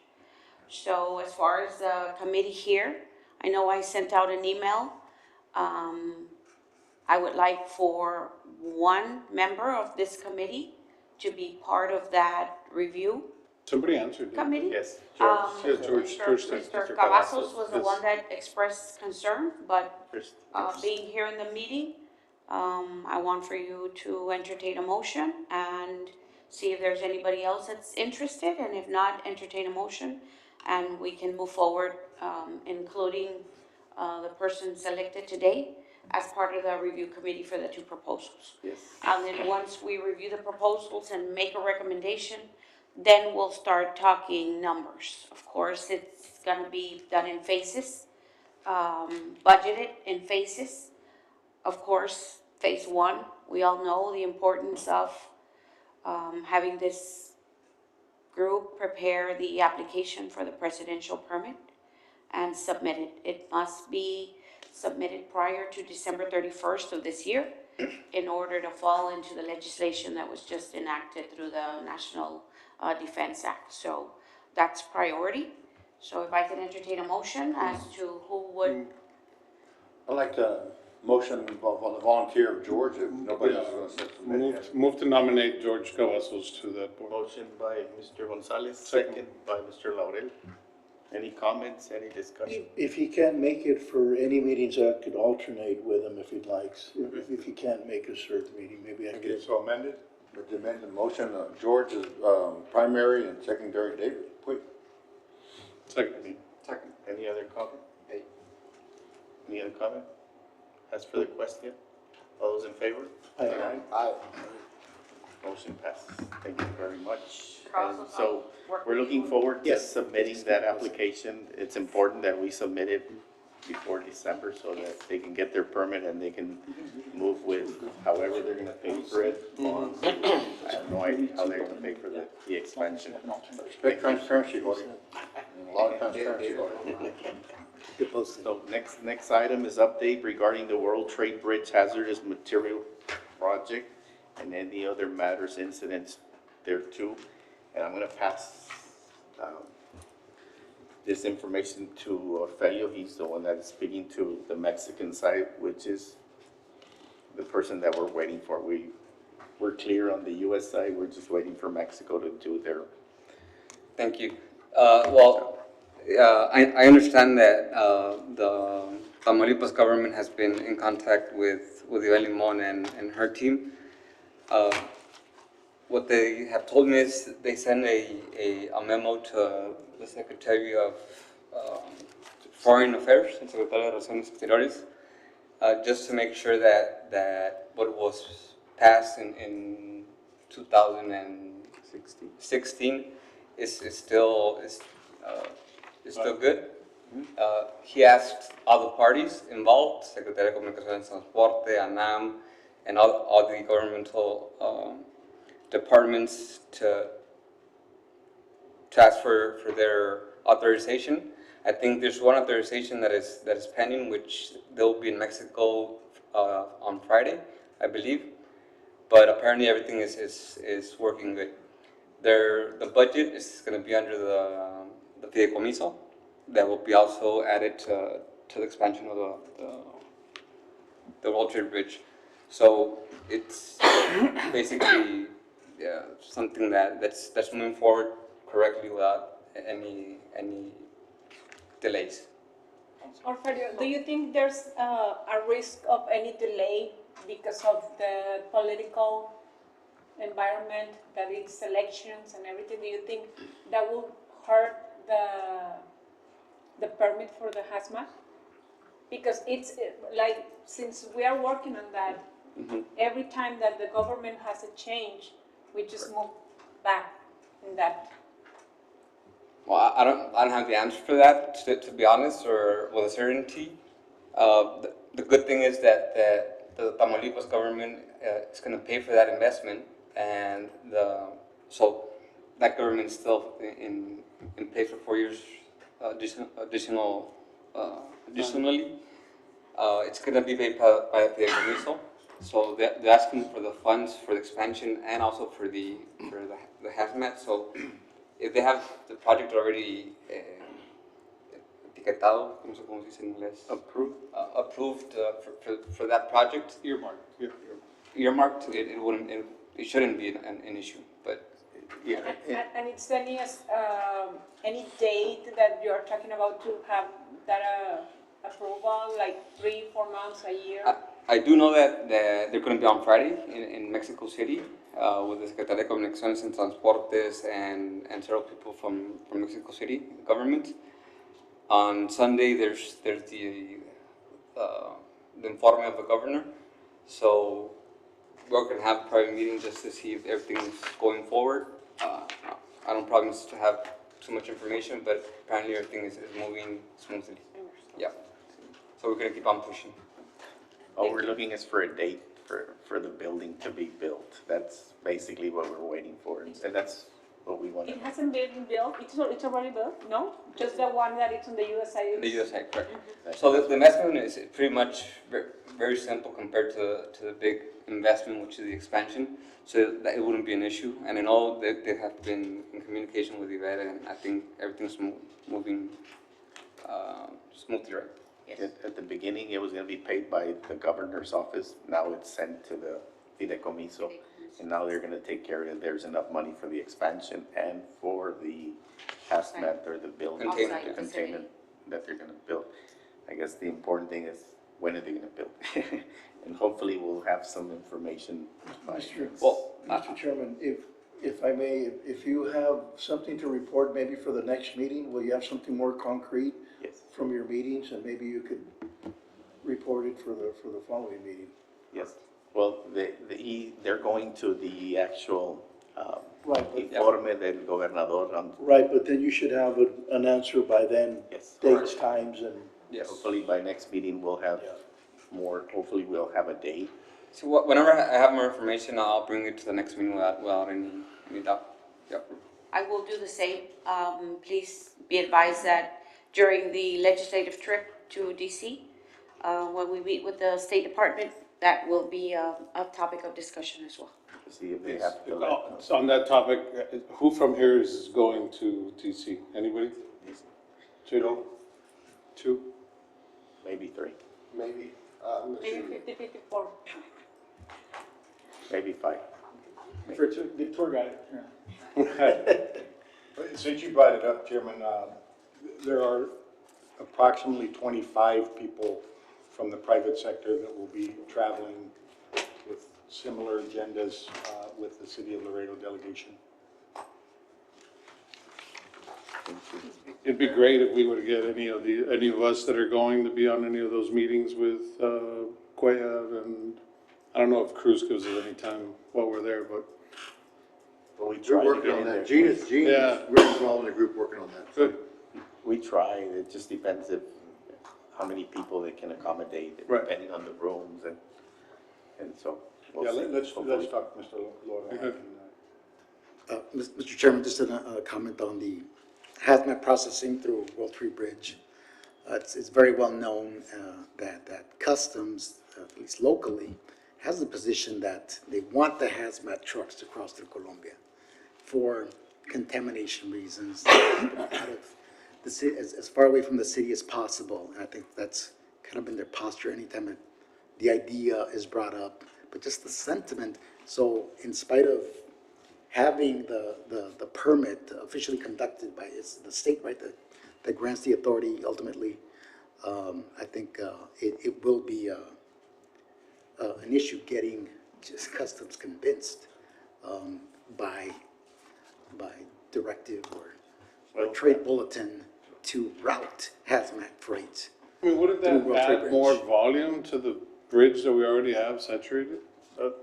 S10: So as far as the committee here, I know I sent out an email. I would like for 1 member of this committee to be part of that review
S9: Somebody answered. didn't
S10: committee.
S1: Yes,
S10: Um,
S1: George.
S9: Yes, George did.
S10: Mr. Cavazos was the
S9: Yes.
S10: one that expressed concern, but
S1: First.
S10: being here in the meeting, I want for you to entertain a motion and see if there's anybody else that's interested, and if not, entertain a motion, and we can move forward, including the person selected today as part of the review committee for the 2 proposals.
S1: Yes.
S10: And then once we review the proposals and make a recommendation, then we'll start talking numbers. Of course, it's gonna be done in phases, budgeted in phases. Of course, phase 1, we all know the importance of having this group prepare the application for the presidential permit and submit it. It must be submitted prior to December 31st of this year in order to fall into the legislation that was just enacted through the National Defense Act. So that's priority. So if I could entertain a motion as to who would,
S2: I'd like to motion on the volunteer of George, if nobody else wants to submit.
S9: Move to nominate George Cavazos to that board.
S1: Motion by Mr. Gonzalez,
S9: Second.
S1: second by Mr. Laurel. Any comments, any discussion?
S11: If he can't make it for any meetings, I could alternate with him if he'd likes. If he can't make a certain meeting, maybe I
S2: Okay,
S11: could.
S2: so amended? With the amended motion, George is primary and secondary David. Please.
S9: Second.
S1: Any other comment? Any other comment? As for the question? All those in favor?
S11: Aye.
S1: Motion passes. Thank you very much.
S10: Carlos,
S1: And
S10: I'll
S1: so
S10: work
S1: we're
S10: with
S1: looking
S10: you.
S1: forward to
S11: Yes.
S1: submitting that application. It's important that we submit it before December so that they can get their permit and they can move with however they're gonna pay for it. I have no idea how they're gonna pay for the expansion.
S2: Big transparency, Jorge. A lot of transparency.
S1: So next item is update regarding the World Trade Bridge hazardous material project and any other matters, incidents there too. And I'm gonna pass, this information to Orfelio. He's the one that is speaking to the Mexican side, which is the person that we're waiting for. We're clear on the US side, we're just waiting for Mexico to do their.
S6: Thank you. I understand that the Tamaulipas government has been in contact with Yvette Limon and her team. What they have told me is they sent a memo to the Secretary of Foreign Affairs, el Secretario de Relaciones Exteriores, just to make sure that what was passed in 2016 is still good. He asked all the parties involved, Secretaría de Comunicaciones y Transporte, ANAM, and all the governmental departments to ask for their authorization. I think there's one authorization that is pending, which they'll be in Mexico on Friday, I believe. But apparently everything is working good. The budget is going to be under the fideicomiso that will be also added to the expansion of the World Trade Bridge. So it's basically something that's moving forward correctly without any delays.
S3: Orfelio, do you think there's a risk of any delay because of the political environment, that it's elections and everything? Do you think that will hurt the permit for the hazmat? Because it's like, since we are working on that, every time that the government has a change, we just move back in that.
S6: Well, I don't have the answer for that, to be honest, or with a certainty. The good thing is that the Tamaulipas government is going to pay for that investment, and so that government is still in place for 4 years additionally. It's going to be paid by the fideicomiso. So they're asking for the funds for the expansion and also for the hazmat. So if they have the project already etiquetado, no sé cómo se dice en inglés, approved for that project, earmarked, it shouldn't be an issue. But yeah.
S3: And it's any date that you're talking about to have that approval, like 3-4 months, a year?
S6: I do know that they're going to be on Friday in Mexico City with the Secretaría de Comunicaciones y Transportes and several people from Mexico City government. On Sunday, there's the informe of the governor. So we're going to have a private meeting just to see if everything's going forward. I don't promise to have too much information, but apparently everything is moving smoothly. Yeah. So we're going to keep on pushing.
S1: All we're looking is for a date for the building to be built. That's basically what we're waiting for, and that's what we want.
S3: It hasn't been built, it's already built, no? Just the one that is on the US side?
S6: The US side, correct. So the investment is pretty much very simple compared to the big investment, which is the expansion. So that it wouldn't be an issue. And I know that they have been in communication with Yvette, and I think everything's moving smoothly, right?
S10: Yes.
S1: At the beginning, it was going to be paid by the governor's office. Now it's sent to the fideicomiso, and now they're going to take care of it. There's enough money for the expansion and for the hazmat or the building,
S6: Container.
S1: the container that they're going to build. I guess the important thing is, when are they going to build? And hopefully we'll have some information by
S11: Mr. Chairman, if I may, if you have something to report maybe for the next meeting, will you have something more concrete from your meetings, and maybe you could report it for the following meeting?
S1: Yes. Well, they're going to the actual
S11: Right, but-
S1: informe del gobernador on,
S11: Right, but then you should have an answer by then,
S1: yes.
S11: dates, times, and,
S6: Yes.
S1: Hopefully by next meeting, we'll have
S11: Yeah.
S1: more, hopefully we'll have a date.
S6: So whenever I have more information, I'll bring it to the next meeting without any doubt. Yep.
S10: I will do the same. Please be advised that during the legislative trip to DC, when we meet with the State Department, that will be a topic of discussion as well.
S1: To see if they have to let us.
S9: So on that topic, who from here is going to DC? Anybody? Two?
S1: Maybe 3,
S12: Maybe,
S10: Maybe 50-54.
S1: maybe 5.
S7: For the tour guide, yeah.
S2: Since you brought it up, Chairman, there are approximately 25 people from the private sector that will be traveling with similar agendas with the City of Laredo delegation.
S9: It'd be great if we were to get any of us that are going to be on any of those meetings with Cuellar, and I don't know if Cruz gives us any time while we're there, but
S1: But we
S2: We're
S1: try to
S2: working
S1: get
S2: on
S1: in there.
S2: that. Gene is
S9: Yeah.
S2: we're involved in the group working on that.
S9: good.
S1: We try, it just depends how many people they can accommodate,
S9: Right.
S1: depending on the rooms and so. we'll
S2: Yeah,
S1: see.
S2: let's
S1: Hopefully.
S2: talk to Mr. Lora.
S12: Mr. Chairman, just a comment on the hazmat processing through World Trade Bridge. It's very well known that Customs, at least locally, has the position that they want the hazmat trucks to cross through Colombia for contamination reasons, out of the city, as far away from the city as possible. And I think that's kind of been their posture anytime the idea is brought up, but just the sentiment. So in spite of having the permit officially conducted by the state, right, that grants the authority ultimately, I think it will be an issue getting just Customs convinced by directive or trade bulletin to route hazmat freight.
S9: I mean, wouldn't
S12: Through
S9: that
S12: World Trade
S9: add more
S12: Bridge.
S9: volume to the bridge that we already have saturated?
S1: So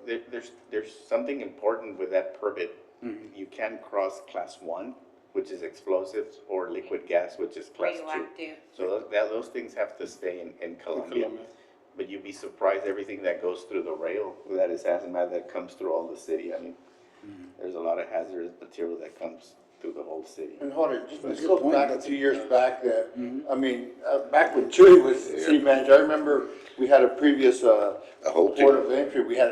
S1: there's something important with that permit.
S12: Mm-hmm.
S1: You can cross class 1, which is explosives, or liquid gas, which is class 2.
S10: Radioactive.
S1: So those things have to stay in Colombia.
S9: Colombia.
S1: But you'd be surprised, everything that goes through the rail, that is hazmat, that comes through all the city. I mean, there's a lot of hazardous material that comes through the whole city.
S2: And hold it, just
S12: That's a
S2: go
S12: good point.
S2: back a
S12: That's
S2: few years back that, I mean, back when Chewy was city manager, I remember we had a previous,
S12: whole
S2: Board of Entry, we had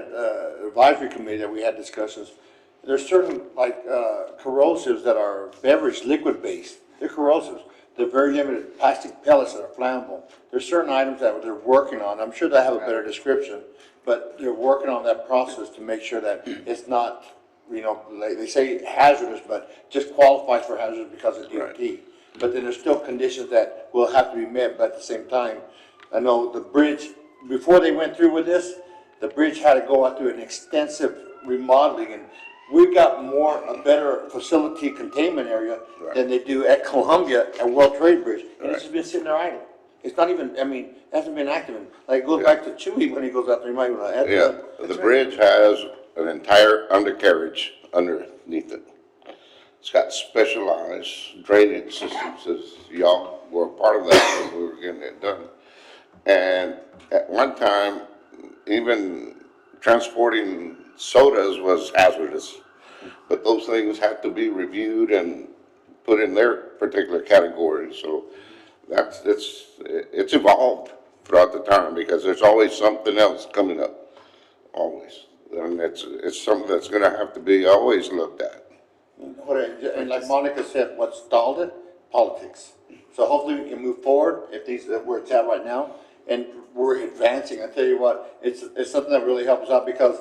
S2: advisory committee that we had discussions. There's certain, like, corrosives that are beverage liquid based, they're corrosives. They're very limited, plastic pellets that are flammable. There's certain items that they're working on, I'm sure they have a better description, but they're working on that process to make sure that it's not, you know, they say hazardous, but just qualifies for hazardous because of DOT. But then there's still conditions that will have to be met, but at the same time, I know the bridge, before they went through with this, the bridge had to go out through an extensive remodeling, and we've got a better facility containment area than they do at Columbia at World Trade Bridge, and it's just been sitting there idle. It's not even, I mean, it hasn't been active, like, it goes back to Chewy when he goes out there, you might want to add to
S13: Yeah,
S2: that.
S13: the bridge has an entire undercarriage underneath it. It's got specialized drainage systems, as y'all were a part of that as we were getting it done. And at one time, even transporting sodas was hazardous. But those things have to be reviewed and put in their particular category, so it's evolved throughout the time, because there's always something else coming up, always. And it's something that's gonna have to be always looked at.
S2: And like Monica said, what stalled it? Politics. So hopefully we can move forward if these, where it's at right now, and we're advancing. I tell you what, it's something that really helps out, because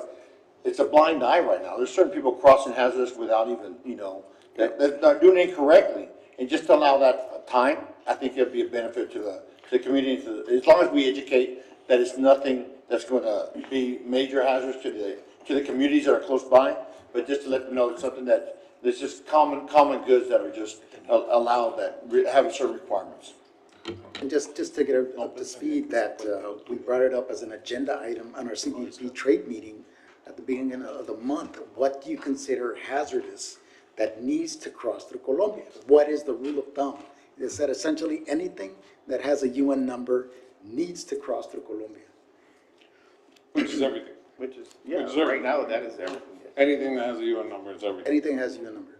S2: it's a blind eye right now. There's certain people crossing hazardous without even, you know, they're not doing it correctly. And just to allow that time, I think it'll be a benefit to the community, as long as we educate that it's nothing that's gonna be major hazards to the communities that are close by, but just to let them know it's something that's just common goods that are just allowed, that have certain requirements.
S12: And just to get her up to speed, that we brought it up as an agenda item on our CBP trade meeting at the beginning of the month. What do you consider hazardous that needs to cross through Colombia? What is the rule of thumb? It said essentially anything that has a UN number needs to cross through Colombia.
S9: Which is everything.
S1: Which is, yeah,
S9: Which is
S1: right
S9: everything.
S1: now, that is everything.
S9: Anything that has a UN number is everything.
S12: Anything that has a UN number.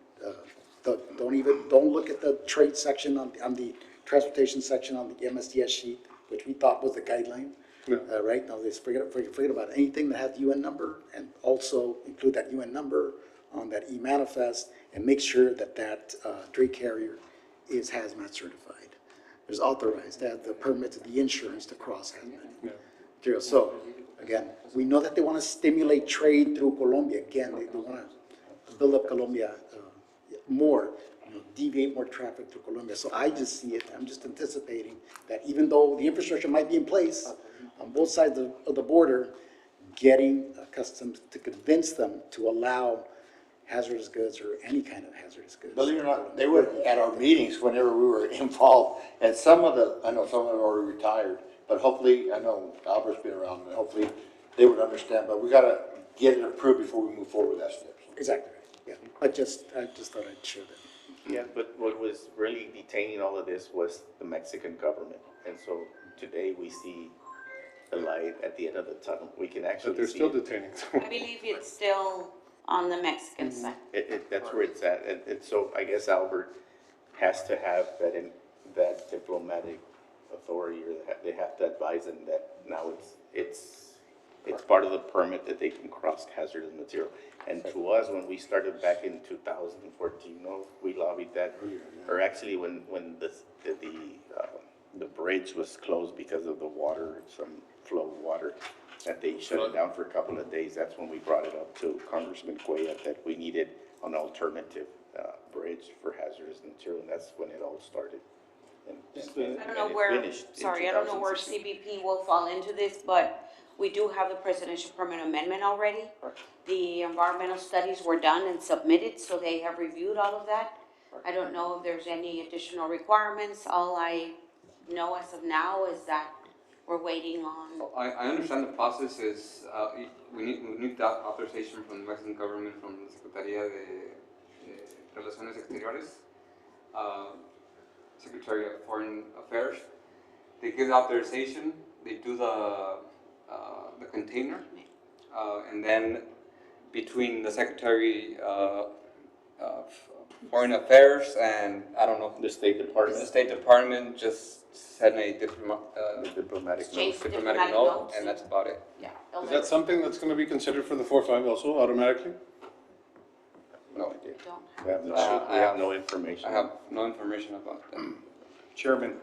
S12: Don't look at the trade section on the transportation section on the MSDS sheet, which we thought was the guideline.
S9: Yeah.
S12: Right, now let's forget about anything that has the UN number, and also include that UN number on that e-manifest, and make sure that dray carrier is hazmat certified. Is authorized to have the permits, the insurance to cross hazmat material. So, again, we know that they want to stimulate trade through Colombia. Again, they want to build up Colombia more, deviate more traffic through Colombia. So I just see it, I'm just anticipating that even though the infrastructure might be in place on both sides of the border, getting customs to convince them to allow hazardous goods or any kind of hazardous goods.
S2: Believe it or not, they were at our meetings whenever we were involved, and I know some of them are already retired, but hopefully, I know Albert's been around, and hopefully they would understand, but we gotta get it approved before we move forward with that step.
S12: Exactly, yeah. I just thought I'd share that.
S1: Yeah, but what was really detaining all of this was the Mexican government. And so today we see the light at the end of the tunnel. We can actually
S9: But they're
S1: see
S9: still
S1: it.
S9: detaining.
S10: I believe it's still on the Mexican side.
S1: That's where it's at. And so I guess Albert has to have that diplomatic authority, or they have to advise them that now it's part of the permit that they can cross hazardous material. And to us, when we started back in 2014, we lobbied that, or actually when the bridge was closed because of the water, some flow of water, that they shut it down for a couple of days. That's when we brought it up to Congressman Cuellar that we needed an alternative bridge for hazardous material, and that's when it all started.
S10: I don't know where, sorry, I don't know where CBP will fall into this, but we do have the presidential permit amendment already. The environmental studies were done and submitted, so they have reviewed all of that. I don't know if there's any additional requirements. All I know as of now is that we're waiting on.
S6: I understand the process is, we need that authorization from the Mexican government, from the Secretaría de Relaciones Exteriores, Secretary of Foreign Affairs. They give the authorization, they do the container, and then between the Secretary of Foreign Affairs and, I don't know,
S1: The State Department.
S6: the State Department just send a
S1: Diplomatic
S10: Exchange
S1: note.
S6: diplomatic note, and that's about it.
S10: Yeah.
S9: Is that something that's gonna be considered for the 4-5 also automatically?
S6: No,
S1: We have no information.
S6: I have no information about that.
S11: Chairman,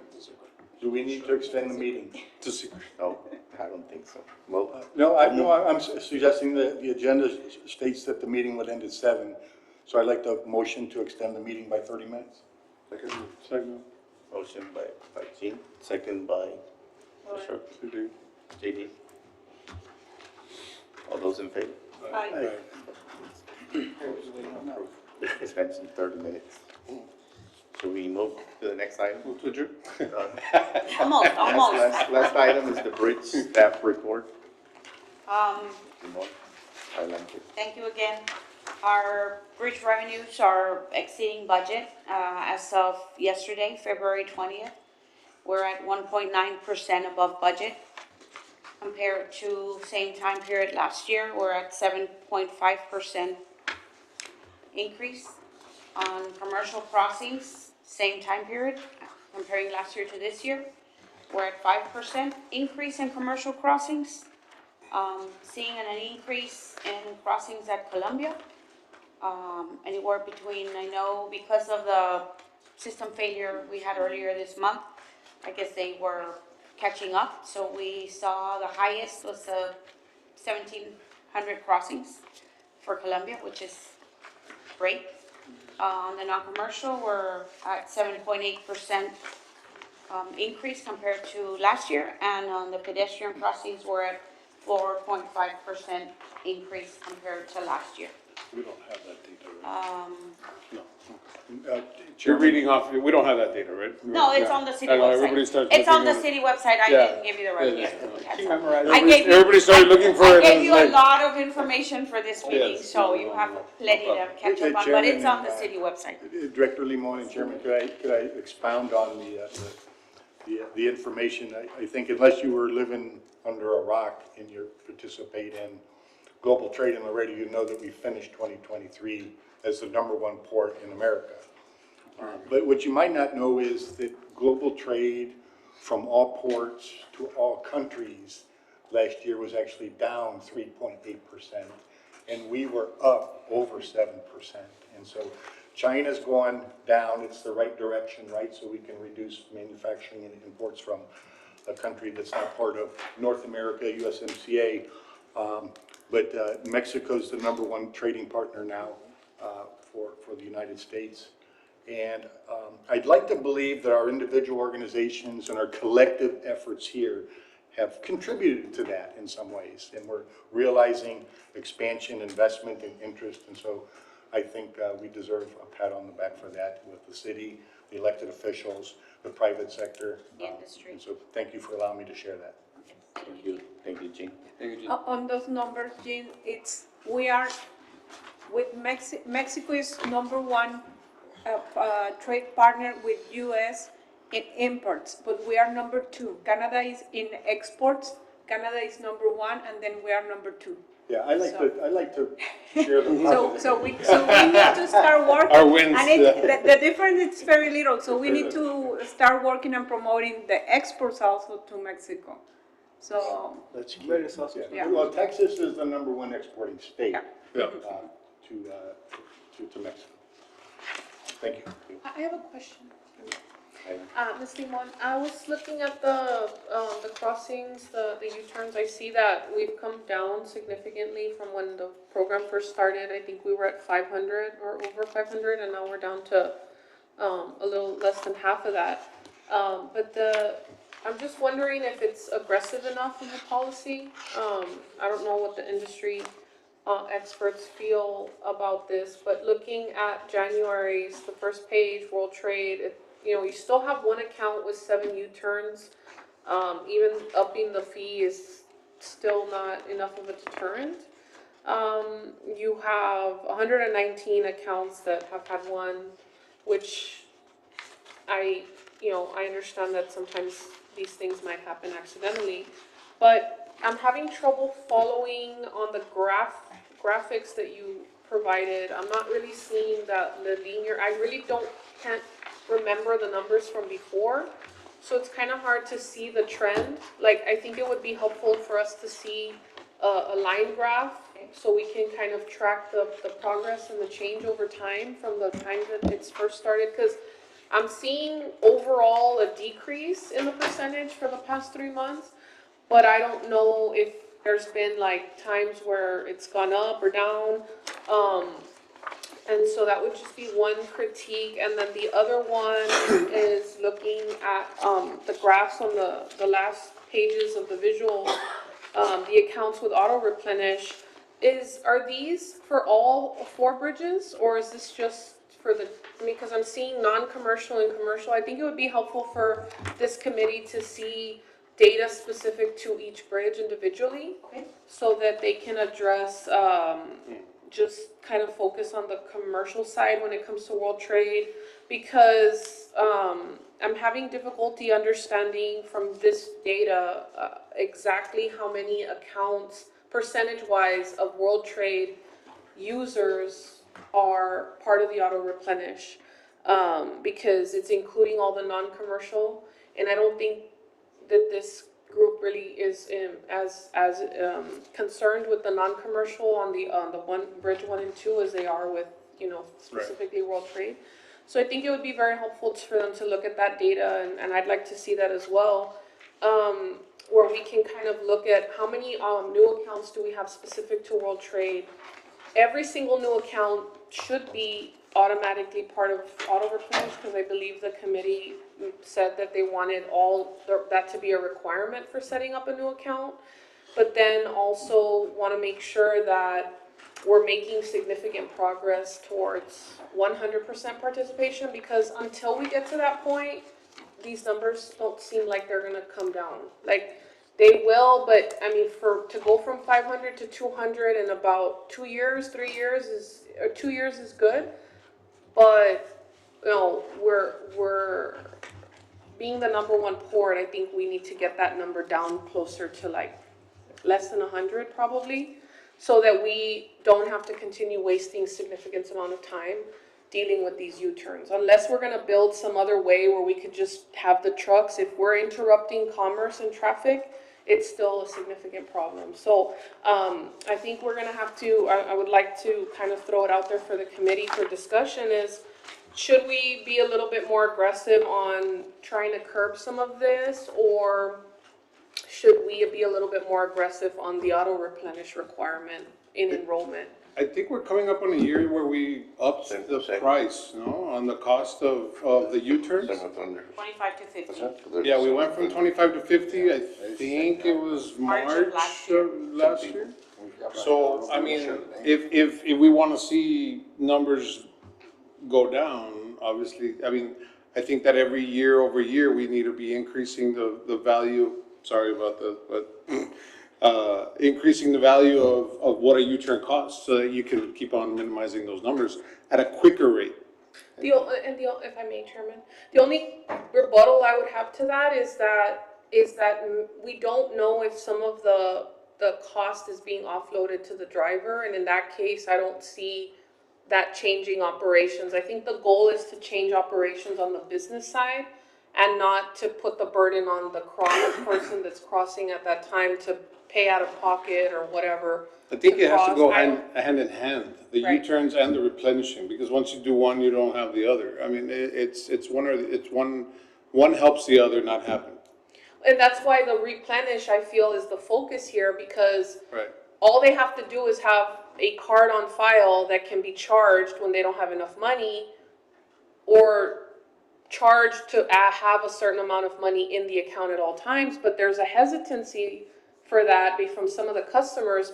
S11: do we need to extend the meeting?
S9: It's a secret.
S1: No, I don't think so. Well,
S11: No, I'm suggesting that the agenda states that the meeting would end at 7. So I'd like the motion to extend the meeting by 30 minutes.
S9: Second.
S1: motion by Jean, second by JD. All those in favor?
S3: Aye.
S1: Extension 30 minutes. Should we move to the next item?
S9: Move to adjourn.
S10: Almost.
S1: Last item is the bridge staff report. Adelante.
S10: Thank you again. Our bridge revenues are exceeding budget. As of yesterday, February 20th, we're at 1.9% above budget. Compared to same time period last year, we're at 7.5% increase. On commercial crossings, same time period, comparing last year to this year, we're at 5% increase in commercial crossings. Seeing an increase in crossings at Columbia, anywhere between, I know because of the system failure we had earlier this month, I guess they were catching up, so we saw the highest was 1,700 crossings for Columbia, which is great. On the non-commercial, we're at 7.8% increase compared to last year, and on the pedestrian crossings, we're at 4.5% increase compared to last year.
S9: We don't have that data, right? No. You're
S2: Chairman,
S9: reading off, we don't have that data, right?
S10: No, it's
S9: Yeah.
S10: on the city
S9: I know, everybody
S10: website.
S9: starts
S10: It's on the
S9: looking at it.
S10: city website. I
S9: Yeah.
S10: didn't give you the right
S9: Yeah,
S10: answer.
S9: yeah.
S7: She memorized
S10: I gave you.
S9: Everybody started looking for
S10: I
S9: it.
S10: gave
S9: and
S10: you a
S9: like-
S10: lot of information for this meeting,
S9: Yes,
S10: so
S9: no,
S10: you
S9: no,
S10: have
S9: no.
S10: plenty to
S9: problem.
S10: catch
S2: Hey,
S10: up on, but
S2: Chairman,
S10: it's on
S2: and,
S10: the city website.
S2: Director Limon and Chairman, could I expound on the information? I think unless you were living under a rock and you participate in global trade in Laredo, you know that we finished 2023 as the #1 port in America. But what you might not know is that global trade from all ports to all countries last year was actually down 3.8%, and we were up over 7%. And so China's going down, it's the right direction, right? So we can reduce manufacturing and imports from a country that's not part of North America, USMCA. But Mexico's the #1 trading partner now for the United States. And I'd like to believe that our individual organizations and our collective efforts here have contributed to that in some ways. And we're realizing expansion, investment, and interest. And so I think we deserve a pat on the back for that with the city, the elected officials, the private sector.
S10: Industry.
S2: And so thank you for allowing me to share that.
S1: Thank you, Gene.
S6: Thank you, Gene.
S3: On those numbers, Jean, we are, with Mexico is #1 trade partner with US in imports, but we are #2. Canada is in exports, Canada is #1, and then we are #2.
S2: Yeah, I like to share the positive.
S3: So we need to start working.
S9: Our wins,
S3: And
S9: yeah.
S3: the difference is very little, so we need to start working and promoting the exports also to Mexico. So,
S11: That's key.
S7: Very saucy.
S3: Yeah.
S2: Well, Texas is the #1 exporting state
S3: Yeah.
S9: Yeah.
S2: to Mexico. Thank you.
S14: I have a question. Ms. Limon, I was looking at the crossings, the U-turns. I see that we've come down significantly from when the program first started. I think we were at 500 or over 500, and now we're down to a little less than half of that. I'm just wondering if it's aggressive enough of a policy. I don't know what the industry experts feel about this, but looking at January's, the first page, World Trade, you still have one account with 7 U-turns. Even upping the fee is still not enough of a deterrent. You have 119 accounts that have had one, which I understand that sometimes these things might happen accidentally, but I'm having trouble following on the graphics that you provided. I'm not really seeing the linear. I really can't remember the numbers from before, so it's kind of hard to see the trend. Like, I think it would be helpful for us to see a line graph so we can kind of track the progress and the change over time from the time that it's first started, because I'm seeing overall a decrease in the percentage for the past 3 months, but I don't know if there's been like times where it's gone up or down. And so that would just be one critique. And then the other one is looking at the graphs on the last pages of the visual, the accounts with auto replenish. Are these for all 4 bridges, or is this just for because I'm seeing non-commercial and commercial. I think it would be helpful for this committee to see data specific to each bridge individually, so that they can address, just kind of focus on the commercial side when it comes to world trade, because I'm having difficulty understanding from this data exactly how many accounts, percentage-wise, of world trade users are part of the auto replenish, because it's including all the non-commercial, and I don't think that this group really is as concerned with the non-commercial on the bridge 1 and 2 as they are with specifically world trade. So I think it would be very helpful for them to look at that data, and I'd like to see that as well, where we can kind of look at how many new accounts do we have specific to world trade. Every single new account should be automatically part of auto replenish, because I believe the committee said that they wanted that to be a requirement for setting up a new account, but then also want to make sure that we're making significant progress towards 100% participation, because until we get to that point, these numbers don't seem like they're gonna come down. Like, they will, but I mean, to go from 500 to 200 in about 2 years, 3 years or 2 years is good. But, you know, we're being the number one port, I think we need to get that number down closer to like less than 100 probably, so that we don't have to continue wasting significant amount of time dealing with these U-turns. Unless we're gonna build some other way where we could just have the trucks, if we're interrupting commerce and traffic, it's still a significant problem. So I think we're gonna have to, I would like to kind of throw it out there for the committee for discussion is, should we be a little bit more aggressive on trying to curb some of this, or should we be a little bit more aggressive on the auto replenish requirement in enrollment?
S9: I think we're coming up on a year where we upped the price, no, on the cost of the U-turns.
S10: 25 to 50.
S9: Yeah, we went from 25 to 50, I think it was
S10: March
S9: March
S10: of last
S9: of last year. So, I mean, if we want to see numbers go down, obviously, I mean, I think that every year over year, we need to be increasing the value, sorry about that, but increasing the value of what a U-turn costs so that you can keep on minimizing those numbers at a quicker rate.
S14: If I may, Chairman, the only rebuttal I would have to that is that we don't know if some of the cost is being offloaded to the driver, and in that case, I don't see that changing operations. I think the goal is to change operations on the business side and not to put the burden on the person that's crossing at that time to pay out of pocket or whatever.
S9: I think it has to go
S14: cross.
S9: hand in hand, the
S14: Right.
S9: U-turns and the replenishing, because once you do one, you don't have the other. I mean, it's one helps the other not happen.
S14: And that's why the replenish, I feel, is the focus here, because
S9: Right.
S14: all they have to do is have a card on file that can be charged when they don't have enough money, or charged to have a certain amount of money in the account at all times. But there's a hesitancy for that from some of the customers,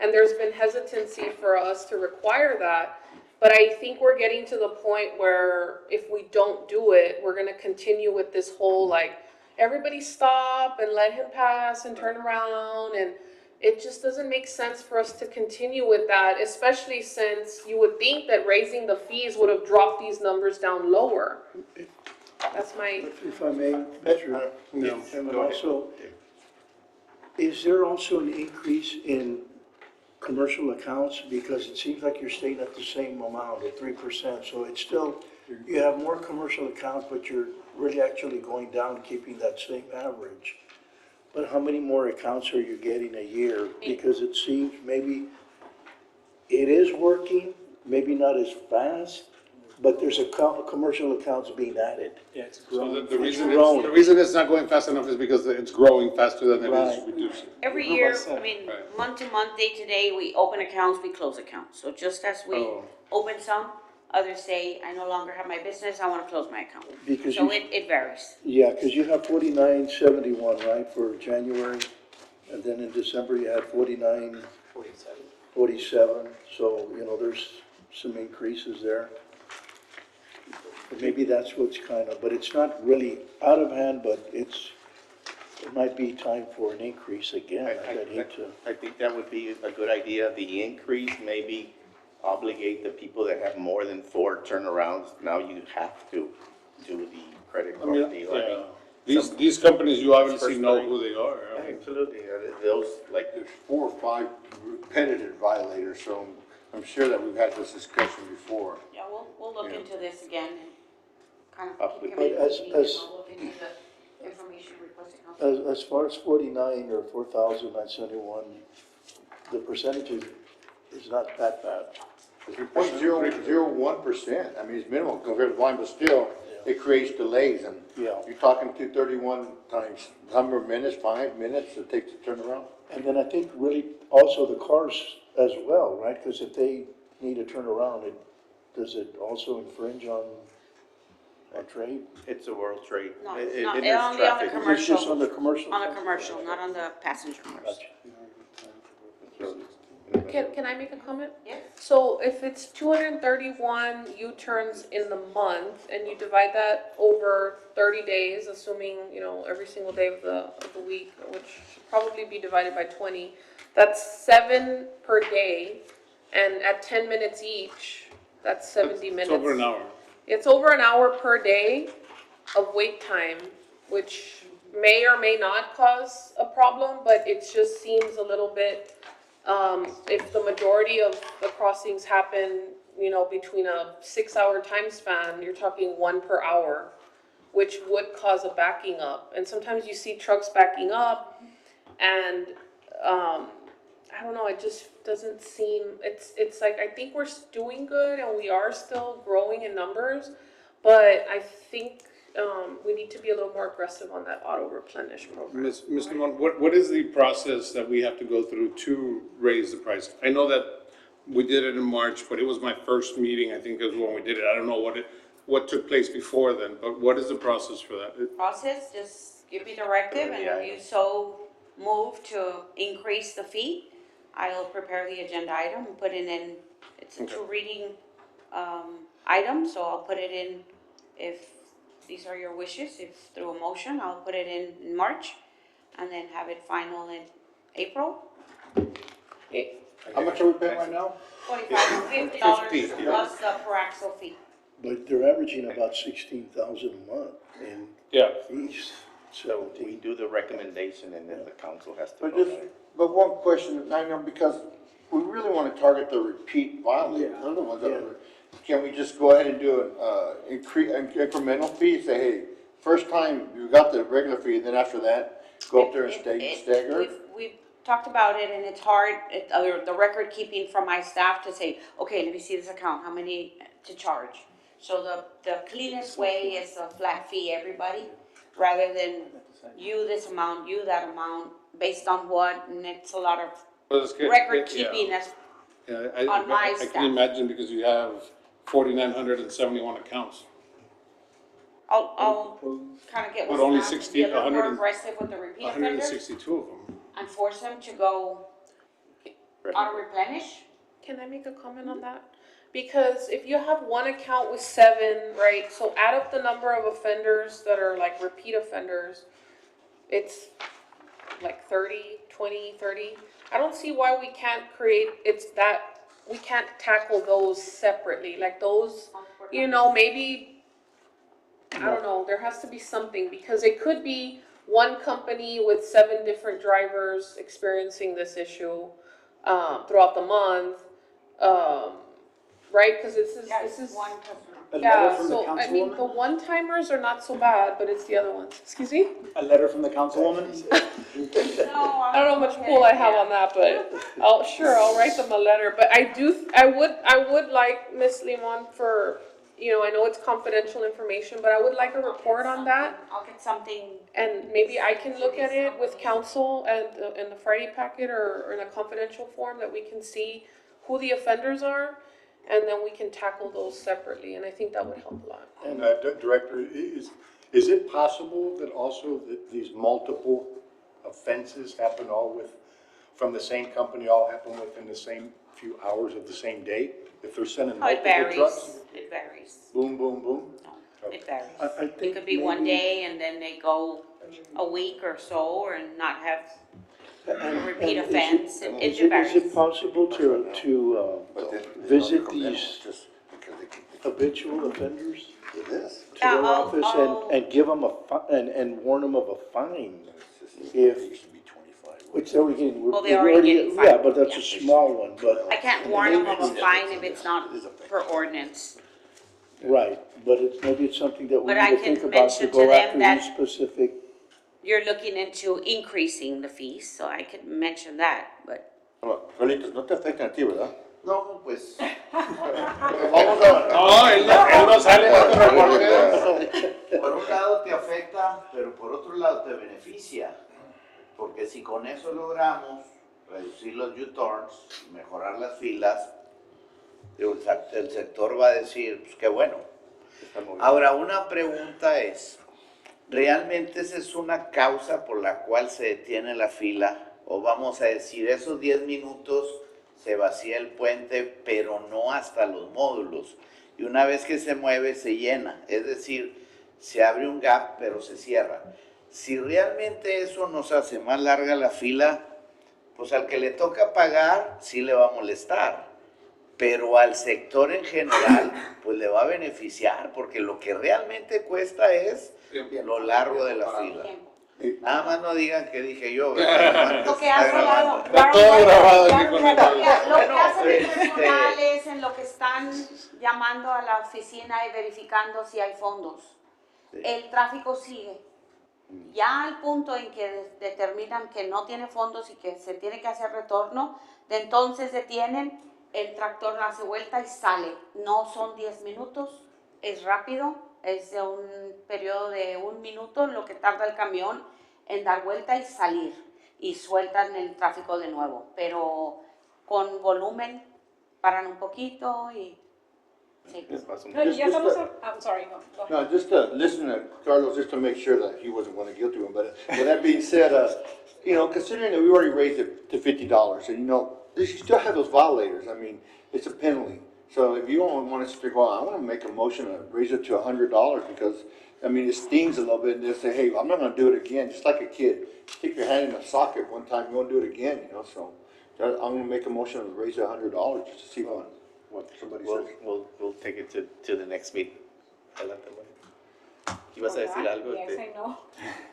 S14: and there's been hesitancy for us to require that. But I think we're getting to the point where if we don't do it, we're gonna continue with this whole like, everybody stop and let him pass and turn around, and it just doesn't make sense for us to continue with that, especially since you would think that raising the fees would have dropped these numbers down lower. That's my,
S11: If I may, Mr.
S9: No.
S11: Chairman, also, is there also an increase in commercial accounts? Because it seems like you're staying at the same amount at 3%, so it's still, you have more commercial accounts, but you're really actually going down, keeping that same average. But how many more accounts are you getting a year? Because it seems maybe it is working, maybe not as fast, but there's commercial accounts being added.
S7: Yeah, it's
S9: So
S7: growing.
S9: the reason
S11: growing.
S9: the reason it's not going fast enough is because it's growing faster than it is
S11: Right.
S9: reducing.
S10: Every
S7: Grew by
S10: year, I
S7: seven.
S10: mean,
S9: Right.
S10: month to month, day to day, we open accounts, we close accounts. So just as we
S9: Oh.
S10: open some, others say, I no longer have my business, I want to close my account.
S11: Because
S10: So
S11: you-
S10: it varies.
S11: Yeah, because you have 4971, right, for January, and then in December you had 47, so, you know, there's some increases there. But maybe that's what's kind of, but it's not really out of hand, but it might be time for an increase again. I'd hate to.
S1: I think that would be a good idea. The increase maybe obligate the people that have more than 4 turnarounds. Now you have to do the credit
S9: I
S1: card
S9: mean,
S1: deal.
S9: yeah. These companies, you obviously
S1: First
S9: know
S1: time.
S9: who they are. I mean,
S1: Absolutely. Those, like,
S2: There's 4 or 5 repetitive violators, so I'm sure that we've had this discussion before.
S10: Yeah, we'll look
S2: Yeah.
S10: into this again and kind
S1: Up
S10: of
S1: with-
S10: keep
S11: But
S10: coming.
S11: as-
S10: I'll look into the information requested. council.
S11: As far as 49 or 4,971, the percentage is not that bad.
S2: 0.001%, I mean, it's minimal compared to volume, but still, it creates delays, and
S11: Yeah.
S2: you're talking 231 times, number of minutes, 5 minutes it takes to turn around.
S11: And then I think really also the cars as well, right? Because if they need to turn around, does it also infringe on trade?
S1: it's a world trade.
S10: No,
S1: It-
S10: it's
S1: it
S10: not.
S1: is
S10: Only on the
S1: traffic.
S11: It's just on
S10: commercial,
S11: the commercial?
S10: on the commercial, not on the passenger cars.
S11: Gotcha.
S1: So, in the
S14: Can I make a comment?
S10: Yes.
S14: So if it's 231 U-turns in the month and you divide that over 30 days, assuming, you know, every single day of the week, which should probably be divided by 20, that's 7 per day. And at 10 minutes each, that's 70 minutes.
S9: It's over an hour.
S14: It's over an hour per day of wait time, which may or may not cause a problem, but it just seems a little bit, if the majority of the crossings happen, you know, between a 6-hour time span, you're talking 1 per hour, which would cause a backing up. And sometimes you see trucks backing up, and I don't know, it just doesn't seem, it's like, I think we're doing good and we are still growing in numbers, but I think we need to be a little more aggressive on that auto replenish program.
S9: Ms. Limon, what is the process that we have to go through to raise the price? I know that we did it in March, but it was my first meeting, I think is when we did it. I don't know what took place before then, but what is the process for that?
S10: Process, just give me directive, and if you so move to increase the fee, I'll prepare the agenda item and put it in, it's a two reading item, so I'll put it in, if these are your wishes, if through a motion, I'll put it in March, and then have it final in April.
S2: How much are we paying right now?
S10: $45 plus the per axle fee.
S11: But they're averaging about 16,000 a month in fees.
S1: So we do the recommendation and then the council has to
S2: But
S1: vote
S2: just,
S1: on it.
S2: but one question, I know, because we really want to target the repeat violators,
S11: Yeah.
S2: they're the ones that are, can we just go ahead and do an incremental fee, say, hey, first time you got the regular fee, then after that, go up there and stagger?
S10: We've talked about it, and it's hard, the record keeping from my staff to say, okay, let me see this account, how many to charge? So the cleanest way is a flat fee, everybody, rather than you this amount, you that amount, based on what, and it's a lot of record keeping as on my
S9: I
S10: staff.
S9: can imagine because you have 4,971 accounts.
S10: I'll kind of get
S9: But
S10: with
S9: only
S10: staff,
S9: 60
S10: be a little
S9: 100
S10: more aggressive with the repeat offenders,
S9: 162 of them.
S10: and force them to go auto replenish.
S14: Can I make a comment on that? Because if you have one account with 7, right, so add up the number of offenders that are like repeat offenders, it's like 30, 20, 30. I don't see why we can't we can't tackle those separately, like those, you know, maybe, I don't know, there has to be something, because it could be one company with 7 different drivers experiencing this issue throughout the month, right? Because this is
S10: one customer.
S7: A letter
S14: yeah.
S7: from the
S14: So I mean, the
S7: councilwoman?
S14: one-timers are not so bad, but it's the other ones. Excuse me?
S7: A letter from the councilwoman?
S14: I don't know how much pull I have on that, but I'll write them a letter. But I would like Ms. Limon for, you know, I know it's confidential information, but I would like a report on that.
S10: I'll get something.
S14: And maybe I can look at it with council and in the Friday packet or in a confidential form, that we can see who the offenders are, and then we can tackle those separately, and I think that would help a lot.
S15: And Director, is it possible that also that these multiple offenses happen from the same company, all happen within the same few hours of the same day? If they're sending
S10: It
S15: multiple
S10: varies.
S15: trucks?
S10: It varies.
S15: Boom, boom, boom?
S10: No, it varies.
S11: I
S10: It
S11: think
S10: could be one
S11: maybe-
S10: day, and then they go a week or so, and not have a repeat offense. It varies.
S11: Is it possible to visit these habitual offenders?
S2: It is.
S11: To their
S10: Yeah,
S11: office
S10: I'll-
S11: and give them and warn them of a fine if, which they're already getting.
S10: Well, they're already getting fined.
S11: Yeah, but that's a small one, but.
S10: I can't warn them of a fine if it's not per ordinance.
S11: Right, but maybe it's something that we
S10: But I
S11: need to
S10: can
S11: think about to
S10: mention to
S11: go
S10: them
S11: after
S10: that-
S11: these specific.
S10: You're looking into increasing the fees, so I could mention that, but
S2: Carlitos, no te afecta a ti, ¿verdad?
S4: No, pues,
S2: Vamos a...
S9: No, él no sale más con reporteros.
S4: por un lado te afecta, pero por otro lado te beneficia. Porque si con eso logramos reducir los U-turns, mejorar las filas, digo, el sector va a decir, pues qué bueno. Ahora, una pregunta es, ¿realmente esa es una causa por la cual se detiene la fila? O vamos a decir, esos 10 minutos se vacía el puente, pero no hasta los módulos. Y una vez que se mueve, se llena. Es decir, se abre un gap, pero se cierra. Si realmente eso nos hace más larga la fila, pues al que le toca pagar, sí le va a molestar. Pero al sector en general, pues le va a beneficiar, porque lo que realmente cuesta es lo largo de la fila. Nada más no digan que dije yo, ¿verdad?
S10: Lo que hace
S9: Está todo grabado aquí con el-
S10: lo que hacen el personal es en lo que están llamando a la oficina y verificando si hay fondos. El tráfico sigue. Ya al punto en que determinan que no tiene fondos y que se tiene que hacer retorno, de entonces detienen, el tractor hace vuelta y sale. No son 10 minutos, es rápido, es de un periodo de 1 minuto en lo que tarda el camión en dar vuelta y salir. Y sueltan el tráfico de nuevo, pero con volumen paran un poquito y... Sí.
S3: No, ya estamos, I'm sorry, go ahead.
S2: No, just to listen to Carlos, just to make sure that he wasn't going to guilt him. But with that being said, you know, considering that we already raised it to $50, and you know, you still have those violators. I mean, it's a penalty. So if you don't want us to go, I want to make a motion to raise it to $100 because, I mean, it stings a little bit, and they say, hey, I'm not going to do it again. Just like a kid, stick your hand in a socket one time, you won't do it again. You know, so I'm going to make a motion to raise it $100 just to see what somebody says.
S1: We'll take it to the next meeting. Adelante, Juan. ¿Ibas a decir algo?
S3: Yes, I know.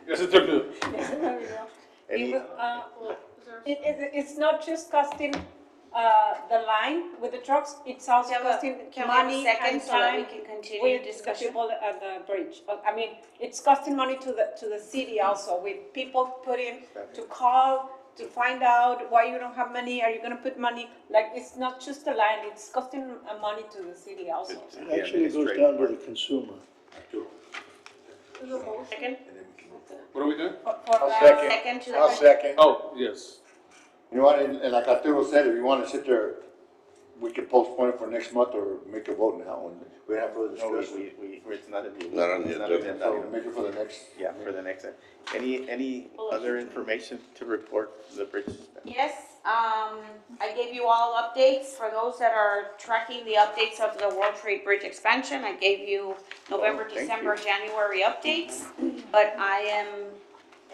S9: Yes, it's okay.
S3: Yes, I know.
S1: Any-
S3: It's not just costing the line with the trucks, it's also costing
S10: Can we have a
S3: money
S10: second
S3: and
S10: so that we
S3: time
S10: can continue
S3: with the
S10: discussion?
S3: people at the bridge. I mean, it's costing money to the city also, with people putting to call, to find out why you don't have money, are you gonna put money? Like, it's not just the line, it's costing money to the city also.
S11: It actually goes down to the consumer.
S10: Second?
S9: What are we doing?
S10: Second to the...
S15: second.
S9: Oh, yes.
S2: You know what, and like Arturo said, if you want to sit there, we can postpone it for next month or make a vote now, and we have further
S1: No,
S2: discussion.
S1: it's not in the.
S13: Not on the
S1: it's
S13: agenda.
S2: So make it for the next.
S1: Yeah, for the next, any other information to report the bridge?
S10: Yes, I gave you all updates. For those that are tracking the updates of the World Trade Bridge expansion, I gave you November,
S1: Oh, thank
S10: December,
S1: you.
S10: January updates. But I am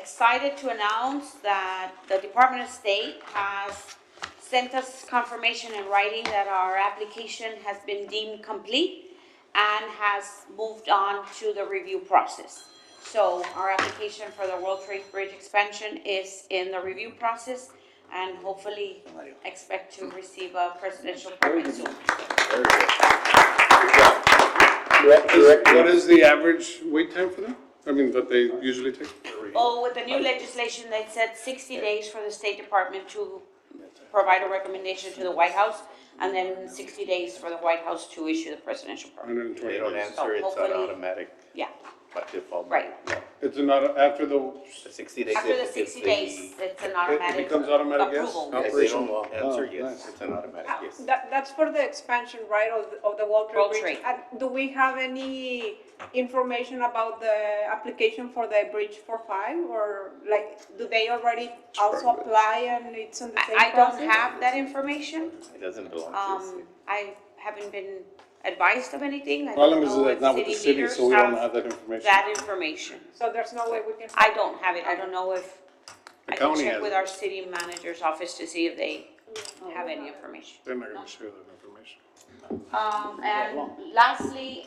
S10: excited to announce that the Department of State has sent us confirmation in writing that our application has been deemed complete and has moved on to the review process. So our application for the World Trade Bridge expansion is in the review process and hopefully expect to receive a presidential permit soon.
S9: What is the average wait time for them? I mean, that they usually take?
S10: Oh, with the new legislation, they said 60 days for the State Department to provide a recommendation to the White House, and then 60 days for the White House to issue the presidential permit.
S9: 120
S1: They don't
S9: days.
S1: answer, it's an
S10: hopefully-
S1: automatic
S10: Yeah,
S1: by default.
S10: right.
S9: It's not after the,
S1: The 60 days.
S10: After the
S1: if
S10: 60
S1: the-
S10: days, it's an
S9: it
S10: automatic
S9: becomes automatic, yes?
S10: approval.
S1: If they
S9: Operation.
S1: don't answer,
S9: Oh,
S1: yes,
S9: nice.
S1: it's an automatic, yes.
S3: That's for the expansion, right, of the World
S10: World
S3: Trade Bridge?
S10: Trade.
S3: And do we have any information about the application for the Bridge for Five? Or like, do they already also apply and it's in the same
S10: I
S3: process?
S10: don't have that information.
S1: It doesn't belong to the city.
S10: I haven't been advised of anything. I
S9: Problem
S10: don't
S9: is
S10: know
S9: that
S10: if
S9: it's not with the city,
S10: leaders
S9: so we don't have that information.
S10: that information.
S3: So there's no way we can.
S10: I don't have it. I don't know if,
S9: The
S10: I can
S9: county
S10: check
S9: has
S10: with
S9: it.
S10: our city manager's office to see if they have any information.
S9: They're not gonna share that information.
S10: And lastly,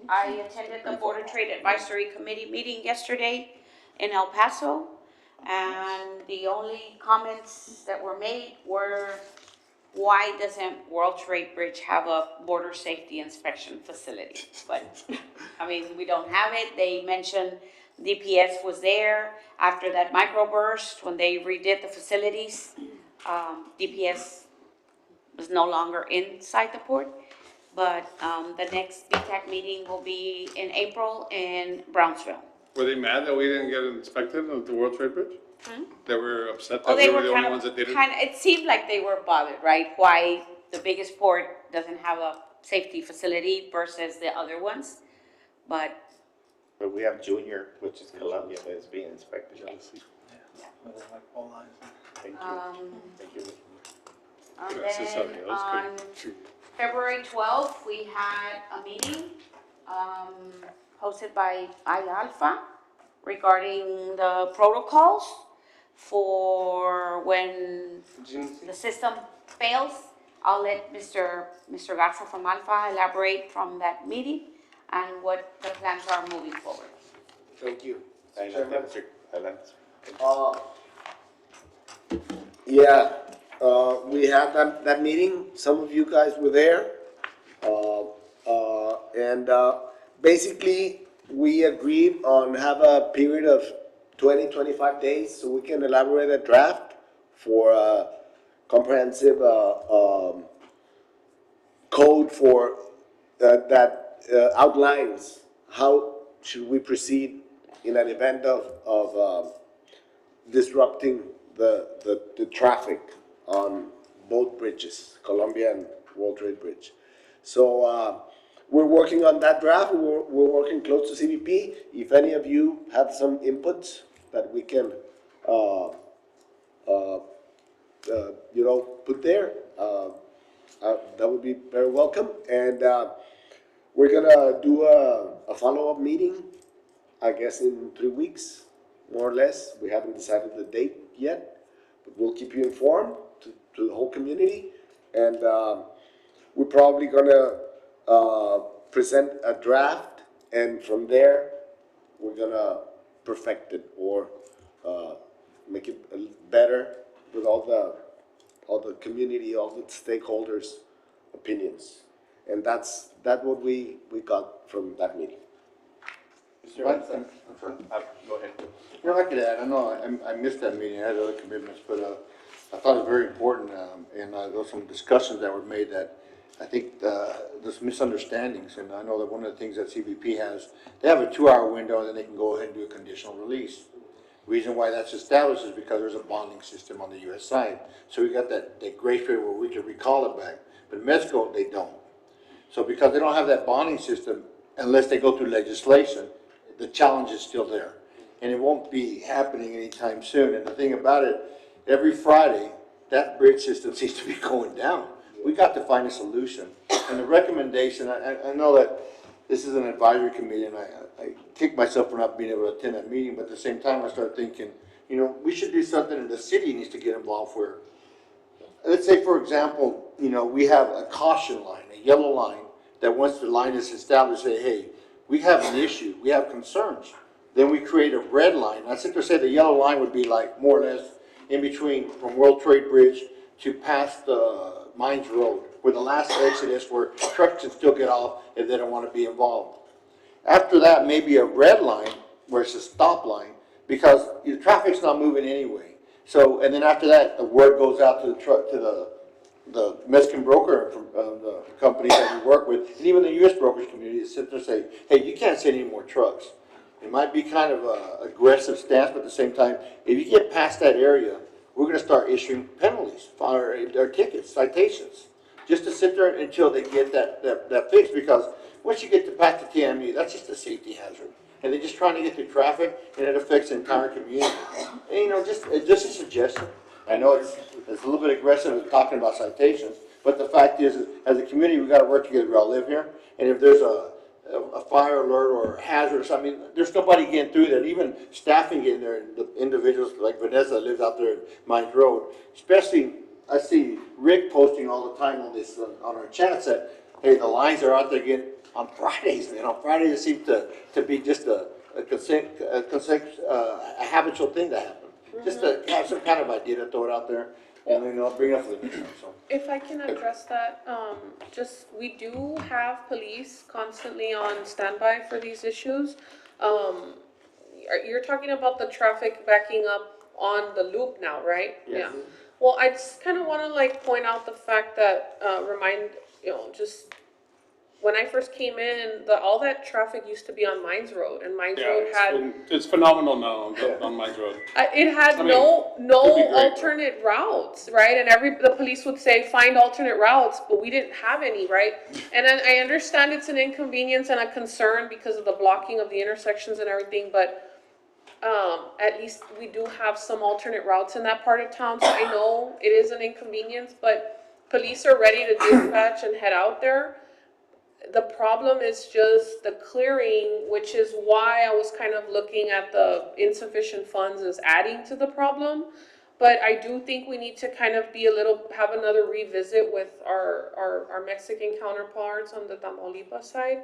S10: I attended the Border Trade Advisory Committee meeting yesterday in El Paso. And the only comments that were made were, why doesn't World Trade Bridge have a border safety inspection facility? But, I mean, we don't have it. They mentioned DPS was there after that microburst, when they redid the facilities. DPS was no longer inside the port. But the next BTAC meeting will be in April in Brownsville.
S9: Were they mad that we didn't get inspected at the World Trade Bridge? They were upset
S10: Oh,
S9: that
S10: they
S9: we were
S10: were
S9: the
S10: kind
S9: only ones that
S10: of,
S9: didn't?
S10: it seemed like they were bothered, right? Why the biggest port doesn't have a safety facility versus the other ones. But
S1: But we have Junior, which is Columbia, that is being inspected. Thank you. Thank you.
S10: And
S9: Gracias a
S10: then
S9: Dios
S10: on February 12th, we had a meeting hosted by IALFA regarding the protocols for when the system fails. I'll let Mr. Garza from Alpha elaborate from that meeting and what the plans are moving forward.
S16: Thank you.
S1: Adelante.
S16: Yeah, we had that meeting, some of you guys were there. And basically, we agreed on have a period of 25 days so we can elaborate a draft for a comprehensive code for that outlines how should we proceed in an event of disrupting the traffic on both bridges, Columbia and World Trade Bridge. So we're working on that draft. We're working close to CBP. If any of you have some inputs that we can, put there, that would be very welcome. And we're gonna do a follow-up meeting, I guess in 3 weeks, more or less. We haven't decided the date yet, but we'll keep you informed to the whole community. And we're probably gonna present a draft, and from there, we're gonna perfect it or make it better with all the community, all the stakeholders' opinions. And that's what we got from that meeting.
S1: Mr. Garza. Go ahead.
S2: You know, I could add, I know I missed that meeting, I had other commitments, but I thought it was very important, and there were some discussions that were made that I think there's misunderstandings, and I know that one of the things that CBP has, they have a 2-hour window, and then they can go ahead and do a conditional release. Reason why that's established is because there's a bonding system on the U.S. side. So we got that grace period where we can recall it back, but in Mexico, they don't. So because they don't have that bonding system, unless they go through legislation, the challenge is still there. And it won't be happening anytime soon. And the thing about it, every Friday, that bridge system seems to be going down. We got to find a solution. And the recommendation, I know that this is an advisory committee, and I kick myself for not being able to attend that meeting, but at the same time, I started thinking, we should do something, and the city needs to get involved where, let's say, for example, we have a caution line, a yellow line, that once the line is established, say, hey, we have an issue, we have concerns. Then we create a red line. I think to say the yellow line would be like more or less in between from World Trade Bridge to past Mines Road, where the last exit is, where trucks can still get off if they don't want to be involved. After that, maybe a red line where it's a stop line, because the traffic's not moving anyway. So, and then after that, the word goes out to the Mexican broker from the company that we work with, and even the U.S. brokers community sit there and say, hey, you can't send any more trucks. It might be kind of an aggressive stance, but at the same time, if you get past that area, we're going to start issuing penalties or tickets, citations, just to sit there until they get that fixed. Because once you get to past the TMU, that's just a safety hazard, and they're just trying to get through traffic, and it affects the entire community. And just a suggestion. I know it's a little bit aggressive talking about citations, but the fact is, as a community, we got to work together. We all live here, and if there's a fire alert or a hazard or something, there's nobody getting through that. Even staffing getting there, the individuals like Vanessa lives out there in Mines Road. Especially, I see Rick posting all the time on this on our chats that, hey, the lines are out there again on Fridays. On Fridays it seems to be just a habitual thing to happen. Just to have some kind of idea to throw it out there. And bring it up for the next time. So.
S14: If I can address that, we do have police constantly on standby for these issues. You're talking about the traffic backing up on the loop now, right?
S1: Yes.
S14: Yeah. Well, I just kind of want to point out the fact that, just when I first came in, all that traffic used to be on Mines Road, and Mines Road had.
S9: It's phenomenal now on Mines Road.
S14: It had no alternate routes, right? And the police would say, find alternate routes, but we didn't have any, right? And I understand it's an inconvenience and a concern because of the blocking of the intersections and everything, but at least we do have some alternate routes in that part of town. So I know it is an inconvenience, but police are ready to dispatch and head out there. The problem is just the clearing, which is why I was kind of looking at the insufficient funds as adding to the problem. But I do think we need to kind of have another revisit with our Mexican counterparts on the Tamaulipas side.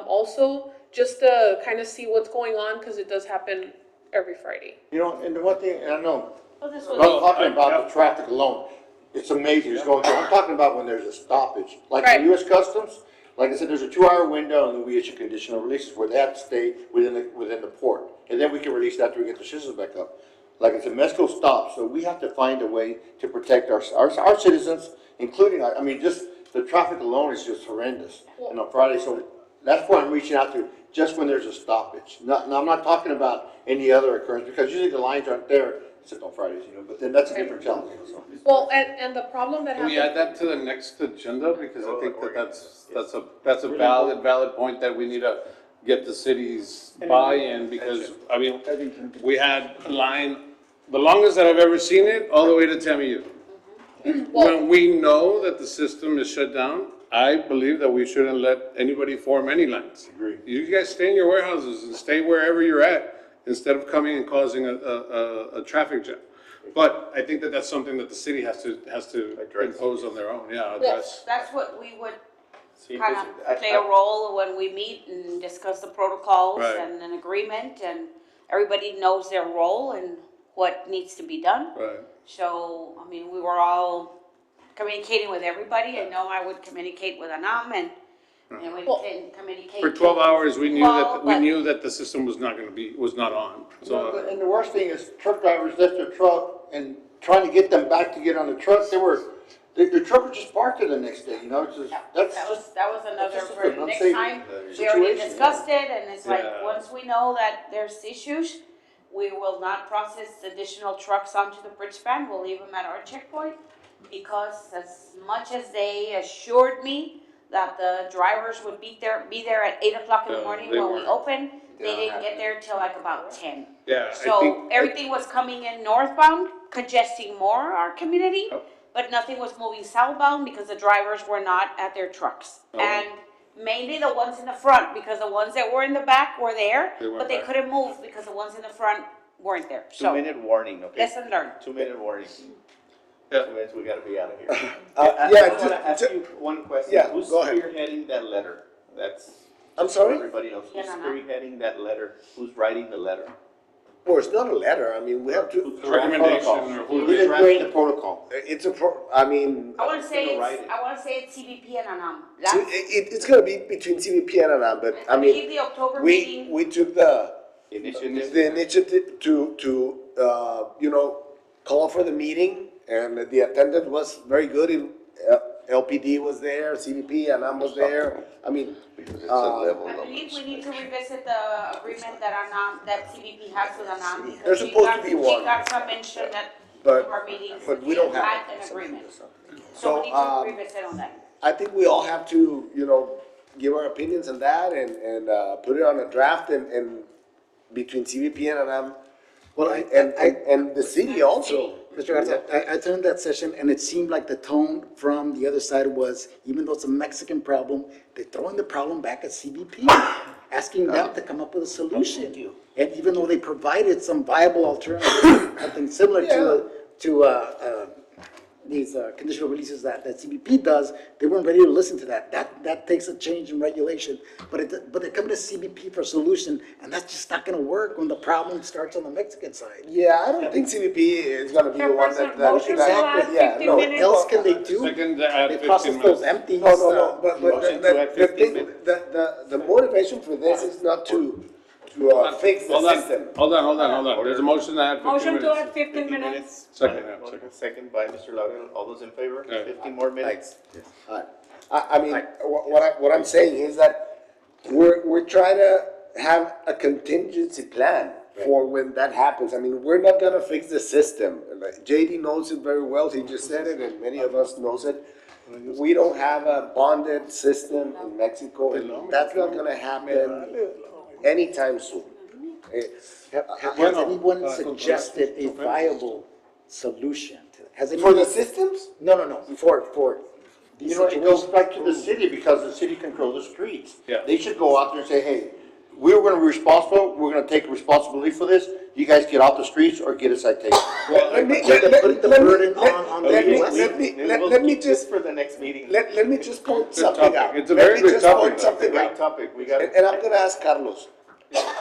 S14: Also, just to kind of see what's going on, because it does happen every Friday.
S2: You know, and the one thing, and I know,
S10: Well, this
S2: I'm
S10: was,
S2: not talking about the traffic alone. It's amazing, it's going through. I'm talking about when there's a stoppage, like
S14: Right.
S2: the US Customs, like I said, there's a 2-hour window and then we issue conditional releases where they have to stay within the port. And then we can release after we get the systems back up. Like I said, Mexico stops, so we have to find a way to protect our citizens, including, I mean, just the traffic alone is just horrendous. And on Friday, so that's why I'm reaching out to, just when there's a stoppage. Now, I'm not talking about any other occurrence, because usually the lines aren't there, except on Fridays, you know, but then that's a different challenge. So.
S14: Well, and the problem that
S9: Can we
S14: happened.
S9: add that to the next agenda? Because I think that's a valid point that we need to get the city's buy-in, because, I mean, we had a line, the longest that I've ever seen it, all the way to TMU. When we know that the system is shut down, I believe that we shouldn't let anybody form any lines.
S2: Agree.
S9: You guys stay in your warehouses and stay wherever you're at, instead of coming and causing a traffic jam. But I think that that's something that the city has to impose on their own, yeah, address.
S10: that's what we would
S1: See,
S10: kind of play a role when we meet and discuss the protocols
S9: Right.
S10: and an agreement, and everybody knows their role and what needs to be done.
S9: Right.
S10: So, I mean, we were all communicating with everybody. I know I would communicate with Anam, and we can communicate.
S9: For 12 hours, we knew
S10: Well, but-
S9: that the system was not on, so.
S2: And the worst thing is truck drivers left their truck and trying to get them back to get on the truck, the truck was just parked there the next day, you know, it's just,
S10: That was another,
S2: just
S10: for
S2: an
S10: next
S2: unsafe
S10: time, we already
S2: situation,
S10: discussed it, and it's like,
S9: Yeah.
S10: once we know that there's issues, we will not process additional trucks onto the bridge span, we'll leave them at our checkpoint, because as much as they assured me that the drivers would be there at 8 o'clock in the
S9: Yeah,
S10: morning
S9: they
S10: when we
S9: weren't.
S10: opened, they didn't get there till like about 10.
S9: Yeah, I
S10: So
S9: think.
S10: everything was coming in northbound, congesting more our community,
S9: Yep.
S10: but nothing was moving southbound because the drivers were not at their trucks.
S9: Oh.
S10: And mainly the ones in the front, because the ones that were in the back were there,
S9: They weren't
S10: but they
S9: back.
S10: couldn't move because the ones in the front weren't there. So,
S1: 2-minute warning, okay?
S10: lesson learned.
S1: 2-minute warning.
S9: Yeah.
S1: 2 minutes, we gotta be out of here.
S16: Yeah,
S1: I just wanna ask you one question.
S16: Yeah,
S1: Who's
S16: go ahead.
S1: spearheading that letter? That's.
S16: I'm sorry?
S1: Everybody else, who's
S10: Yeah, no, no.
S1: spearheading that letter? Who's writing the letter?
S16: Well, it's not a letter, I mean, we have to,
S9: Recommendation or
S2: We
S9: who?
S2: didn't bring the protocol.
S16: it's I mean,
S10: I wanna say
S1: gonna write
S10: it's,
S1: it.
S10: I wanna say it's CBP and Anam.
S16: so it's gonna be between CBP and ANAM, but I
S10: believe
S16: mean,
S10: the October
S16: we,
S10: meeting,
S16: we took the
S1: Initiative?
S16: initiative to, you know, call for the meeting, and the attendance was very good. LPD was there, CBP, ANAM was there. I mean,
S13: Because it's a level
S10: I
S13: of.
S10: believe we need to revisit the agreement that Anam, that CBP has with Anam. because
S16: There's
S10: we
S16: supposed
S10: got-
S16: to be one.
S10: We got some mention that
S16: But-
S10: our meetings.
S16: but we don't have
S10: had
S16: it.
S10: an agreement. So
S16: So,
S10: we need to revisit on that.
S16: I think we all have to, you know, give our opinions on that and put it on a draft and between CBP and ANAM.
S12: Well,
S16: And the city also.
S12: Mr. Garcia, I attended that session, and it seemed like the tone from the other side was, even though it's a Mexican problem, they're throwing the problem back at CBP, asking them to come up with a solution. And even though they provided some viable alternative, something similar to these conditional releases that CBP does, they weren't ready to listen to that. That takes a change in regulation. But they're coming to CBP for a solution, and that's just not gonna work when the problem starts on the Mexican side.
S16: Yeah, I don't think CBP is gonna be the one that.
S3: Motion to add
S16: Yeah,
S3: 15
S16: no.
S12: What
S3: minutes.
S12: else can they do?
S9: Second, to add
S12: They
S9: 15
S12: process
S9: minutes.
S12: those empties.
S16: No, but
S1: Motion to add
S16: the
S1: 15
S16: thing,
S1: minutes.
S16: the motivation for this is not to fix the
S9: Hold on,
S16: system.
S9: hold on. There's a motion to add 15
S3: Motion to
S9: minutes.
S3: add 15 minutes.
S9: Second, yeah, second.
S1: Second by Mr. Laurel. All those in favor?
S9: Aye.
S1: 15 more minutes.
S16: I mean, what I'm saying is that we're trying to have a contingency plan for when that happens. I mean, we're not gonna fix the system. Like, JD knows it very well, he just said it, and many of us knows it. We don't have a bonded system in Mexico, and that's not gonna happen anytime soon.
S12: Has anyone suggested a viable solution to Has
S16: For the
S12: any,
S16: systems?
S12: no, for these
S2: You know, it goes
S12: situations?
S2: back to the city because the city controls the streets.
S9: Yeah.
S2: They should go out there and say, hey, we're gonna be responsible, we're gonna take responsibility for this. You guys get off the streets or get a citation.
S16: Let me,
S12: But
S16: let,
S12: put the
S16: let me,
S12: burden
S16: let,
S12: on
S16: let
S12: the
S16: me,
S12: US.
S16: let me
S1: Just
S16: just,
S1: for the next meeting.
S16: let me just point
S9: Good
S16: something
S9: topic.
S16: out.
S9: It's a
S16: Let
S9: very
S16: me
S9: good
S16: just
S9: topic,
S16: point
S9: though.
S16: something
S1: Great
S16: out.
S1: topic. We got
S16: And I'm gonna ask Carlos,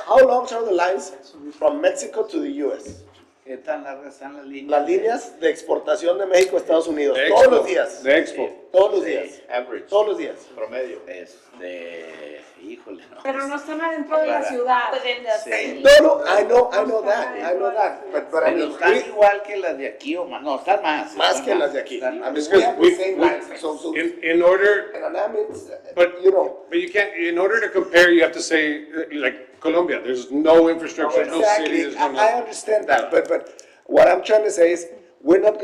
S16: how long are the lines from Mexico to the US?
S4: ¿Qué tan largas están las líneas?
S16: Las líneas de exportación de México a Estados Unidos,
S9: De
S16: todos
S9: Expo.
S16: los días.
S9: De Expo.
S16: Todos los
S4: Sí.
S16: días.
S1: average,
S16: Todos los días.
S1: promedio.
S4: Híjole, no.
S3: Pero no están adentro de la ciudad.
S10: Within the
S4: Sí.
S10: city.
S16: No, I know that. But I
S4: Pero
S16: mean,
S4: están
S16: we-
S4: igual que las de aquí o más, no, están más.
S16: más
S4: están
S16: que las de aquí.
S4: están
S16: I
S4: más.
S16: mean,
S9: It's
S16: we have
S9: because
S16: the same
S9: we-
S16: lines, so,
S9: In order,
S16: and I mean, it's,
S9: But-
S16: you know.
S9: but you can't, in order to compare, you have to say, like Colombia, there's no infrastructure, no city,
S16: Exactly,
S9: there's no
S16: I
S9: nothing.
S16: understand that, but what I'm trying to say is, we're not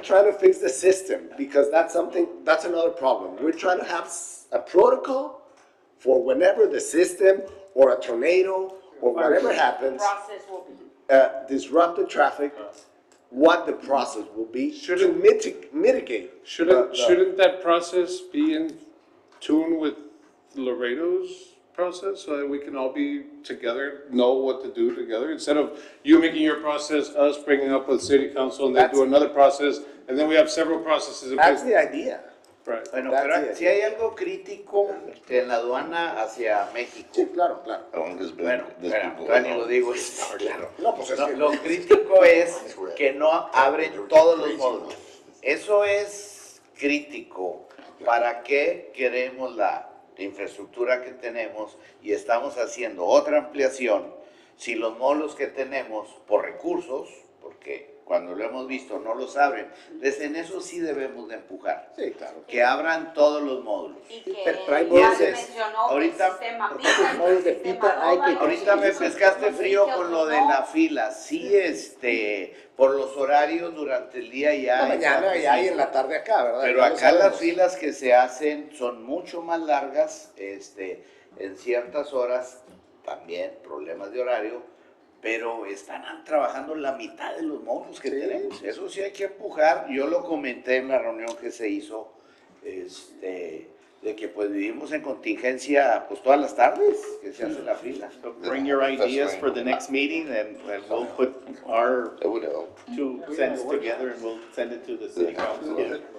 S16: trying to fix the system, because that's another problem. We're trying to have a protocol for whenever the system or a tornado or whatever happens,
S10: Process will be.
S16: disrupt the traffic, what the process will be to
S9: Shouldn't-
S16: mitigate.
S9: Shouldn't that process be in tune with Laredo's process, so that we can all be together, know what to do together, instead of you making your process, us bringing up with city council, and they do
S16: That's-
S9: another process, and then we have several processes in
S16: That's
S9: place.
S16: the idea.
S9: Right.
S4: Bueno,
S16: That's
S4: pero
S16: it.
S4: si hay algo crítico en la aduana hacia México.
S16: Sí, claro.
S4: Bueno, espera, todavía ni lo digo. Claro.
S16: No, pues es
S4: No,
S16: que-
S4: lo crítico es que no abren todos los módulos. Eso es crítico. ¿Para qué queremos la infraestructura que tenemos y estamos haciendo otra ampliación si los módulos que tenemos por recursos, porque cuando lo hemos visto no los abren? Entonces en eso sí debemos de empujar.
S16: Sí, claro.
S4: Que abran todos los módulos.
S10: Y que
S16: Pero hay
S10: ya
S16: módulos-
S10: mencionó
S4: ahorita-
S10: el sistema PITA,
S12: módulos de
S10: el sistema
S12: PITA hay que-
S10: DOLA,
S4: Ahorita me
S10: esos
S4: pescaste
S10: son
S4: frío
S10: los
S4: con lo de
S10: no.
S4: la fila. Sí, por los horarios durante el día ya
S16: La
S4: hay
S16: mañana
S4: más
S16: y hay
S4: fila.
S16: en la tarde acá, ¿verdad?
S4: Pero
S16: Ya lo
S4: acá las
S16: sabemos.
S4: filas que se hacen son mucho más largas, en ciertas horas, también problemas de horario, pero están trabajando la mitad de los módulos que tenemos. Eso sí hay que empujar. Yo lo comenté en la reunión que se hizo, de que pues vivimos en contingencia pues todas las tardes que se hace la fila.
S1: So bring your ideas for the next meeting and we'll put our
S13: That would help.
S1: 2 cents together and we'll send it to the city council.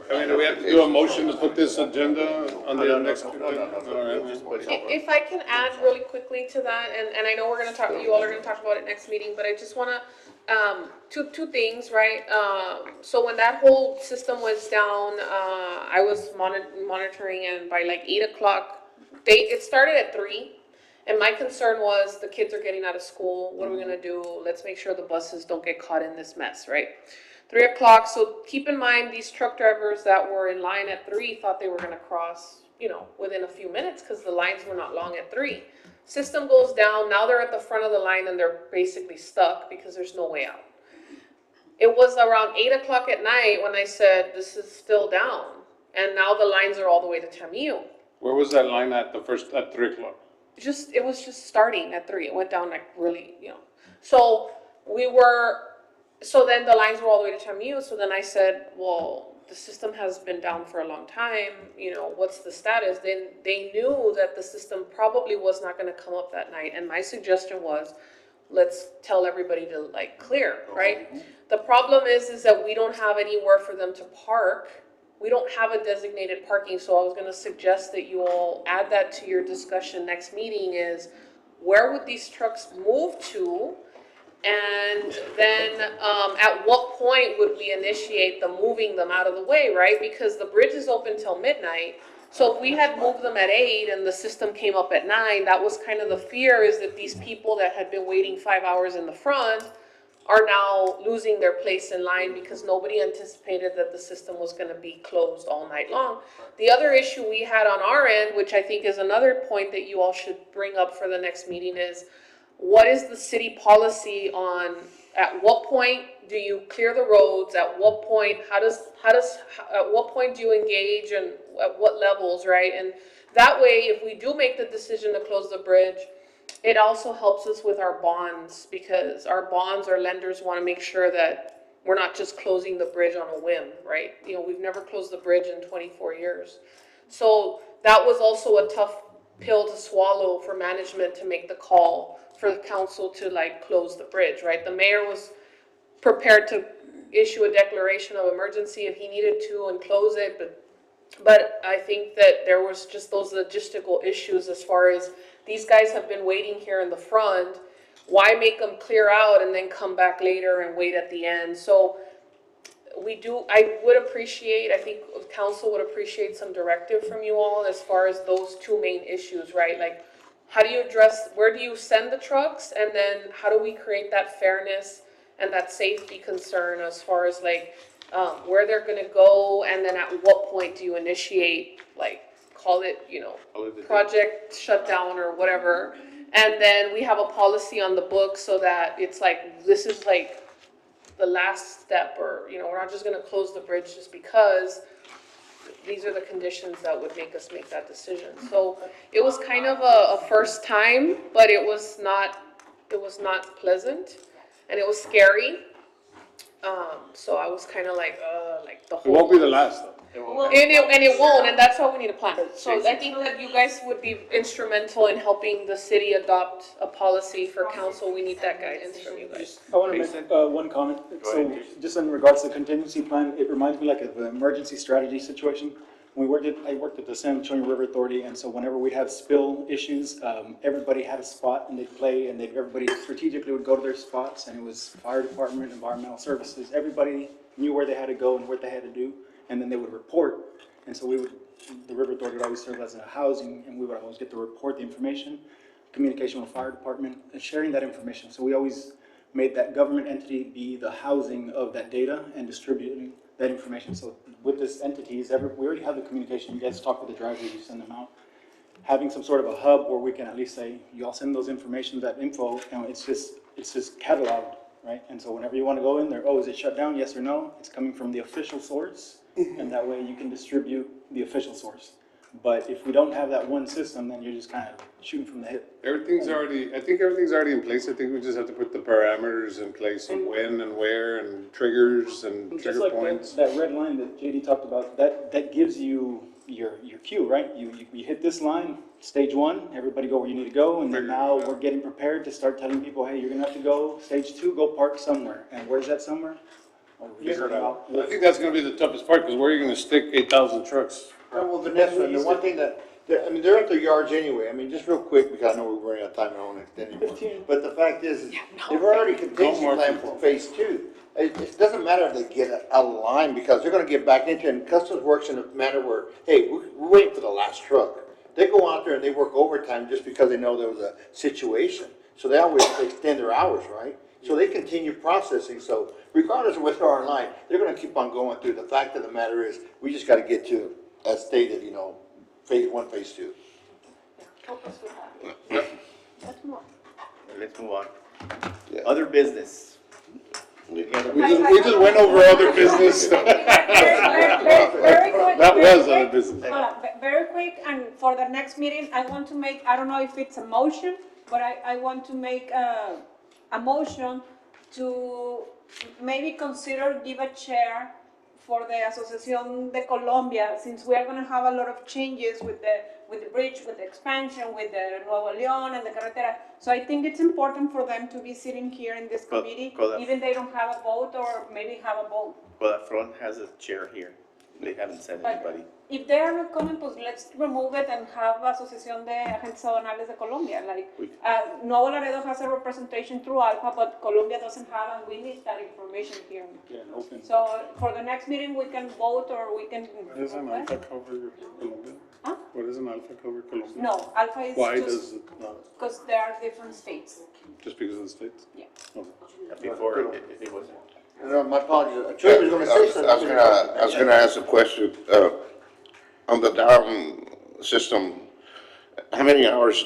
S9: I mean, do we have to do a motion to put this agenda on the next?
S1: No.
S9: All right.
S1: We'll just put it over.
S14: If I can add really quickly to that, and I know we're gonna talk, you all are gonna talk about it next meeting, but I just wanna, two things, right? So when that whole system was down, I was monitoring, and by like 8 o'clock, it started at 3. And my concern was the kids are getting out of school. What are we gonna do? Let's make sure the buses don't get caught in this mess, right? 3 o'clock, so keep in mind, these truck drivers that were in line at 3 thought they were gonna cross, within a few minutes, because the lines were not long at 3. System goes down, now they're at the front of the line and they're basically stuck because there's no way out. It was around 8 o'clock at night when I said, this is still down, and now the lines are all the way to Tamil.
S9: Where was that line at at 3 o'clock?
S14: It was just starting at 3. It went down like really, So then the lines were all the way to Tamil. So then I said, well, the system has been down for a long time. What's the status? Then they knew that the system probably was not going to come up that night. And my suggestion was, let's tell everybody to clear, right? The problem is that we don't have anywhere for them to park. We don't have a designated parking, so I was gonna suggest that you all add that to your discussion next meeting is, where would these trucks move to? And then, at what point would we initiate the moving them out of the way, right? Because the bridge is open till midnight. So if we had moved them at 8 and the system came up at 9, that was kind of the fear, is that these people that had been waiting 5 hours in the front are now losing their place in line because nobody anticipated that the system was gonna be closed all night long. The other issue we had on our end, which I think is another point that you all should bring up for the next meeting, is what is the city policy on, at what point do you clear the roads? At what point, at what point do you engage, and at what levels, right? And that way, if we do make the decision to close the bridge, it also helps us with our bonds, because our lenders want to make sure that we're not just closing the bridge on a whim, right? You know, we've never closed the bridge in 24 years. So that was also a tough pill to swallow for management to make the call for the council to like close the bridge, right? The mayor was prepared to issue a declaration of emergency if he needed to and close it, but I think that there was just those logistical issues as far as these guys have been waiting here in the front. Why make them clear out and then come back later and wait at the end? So I would appreciate, I think council would appreciate some directive from you all as far as those two main issues, right? Like, how do you address, where do you send the trucks? And then how do we create that fairness and that safety concern as far as like, where they're gonna go? And then at what point do you initiate, like, call it, you know, project shutdown or whatever? And then we have a policy on the book so that it's like, this is like the last step, or, you know, we're not just gonna close the bridge just because these are the conditions that would make us make that decision. So it was kind of a first time, but it was not pleasant, and it was scary. So I was kind of like the
S9: It
S14: whole.
S9: won't be the last though.
S14: And it won't, and that's why we need a plan. So I think that you guys would be instrumental in helping the city adopt a policy for council. We need that guidance from you guys.
S7: I want to make one comment. So just in regards to the contingency plan, it reminds me like of an emergency strategy situation. I worked at the San Antonio River Authority, and so whenever we'd have spill issues, everybody had a spot and they'd play, and everybody strategically would go to their spots, and it was fire department, environmental services, everybody knew where they had to go and what they had to do, and then they would report. And so the River Authority would always serve as a housing, and we would always get to report the information, communication with fire department, and sharing that information. So we always made that government entity be the housing of that data and distributing that information. So with this entities, we already have the communication. You guys talk with the drivers, you send them out. Having some sort of a hub where we can at least say, you all send those information, that info, and it's just cataloged, right? And so whenever you want to go in there, is it shut down? Yes or no? It's coming from the official source, and that way you can distribute the official source. But if we don't have that one system, then you're just kind of shooting from the hip.
S9: I think everything's already in place. I think we just have to put the parameters in place of when and where and triggers and
S7: Just
S9: trigger
S7: like
S9: points.
S7: that red line that JD talked about, that gives you your cue, right? You hit this line, stage one, everybody go where you need to go, and then now we're getting prepared to start telling people, hey, you're gonna have to go, stage two, go park somewhere. And where's that somewhere?
S9: Figure it out. I think that's gonna be the toughest part, because where are you gonna stick 8,000 trucks?
S2: Well, Vanessa, the one thing they're at their yards anyway. I mean, just real quick, because I know we're running out of time, I don't want to extend anymore. But the fact is, they've already contingency planned for phase two. It doesn't matter if they get out of line, because they're gonna get back into it, and Customs works in a manner where, hey, we're waiting for the last truck. They go out there and they work overtime just because they know there was a situation. So they always extend their hours, right? So they continue processing. So regardless of whether they're in line, they're gonna keep on going through. The fact of the matter is, we just gotta get to, as stated, phase one, phase two.
S14: Help us with that. Let's move on.
S1: Let's move on. Other business.
S9: We just went over other business.
S3: Very quick.
S9: That was other business.
S3: Hold on, very quick, and for the next meeting, I want to make, I don't know if it's a motion, but I want to make a motion to maybe consider give a chair for the Asociación de Colombia, since we are going to have a lot of changes with the bridge, with the expansion, with the Nuevo León and the carretera. So I think it's important for them to be sitting here in this committee, even they don't have a vote or maybe have a vote.
S1: Codafron has a chair here. They haven't sent anybody.
S3: If they are not coming, pues let's remove it and have Asociación de Agentes Aduanales de Colombia. Like, Nuevo Laredo has a representation through Alpha, but Colombia doesn't have, and we need that information here.
S7: Yeah, open.
S3: So for the next meeting, we can vote or we can.
S9: What does an alpha cover Colombia?
S3: Huh?
S9: What does an alpha cover Colombia?
S3: No, Alpha is
S9: Why
S3: just
S9: does it not?
S3: because there are different states.
S9: Just because of the states?
S3: Yeah.
S9: Okay.
S1: Before it was.
S2: No, my apologies. Trey was gonna say something.
S13: I was gonna ask a question, on the down system, how many hours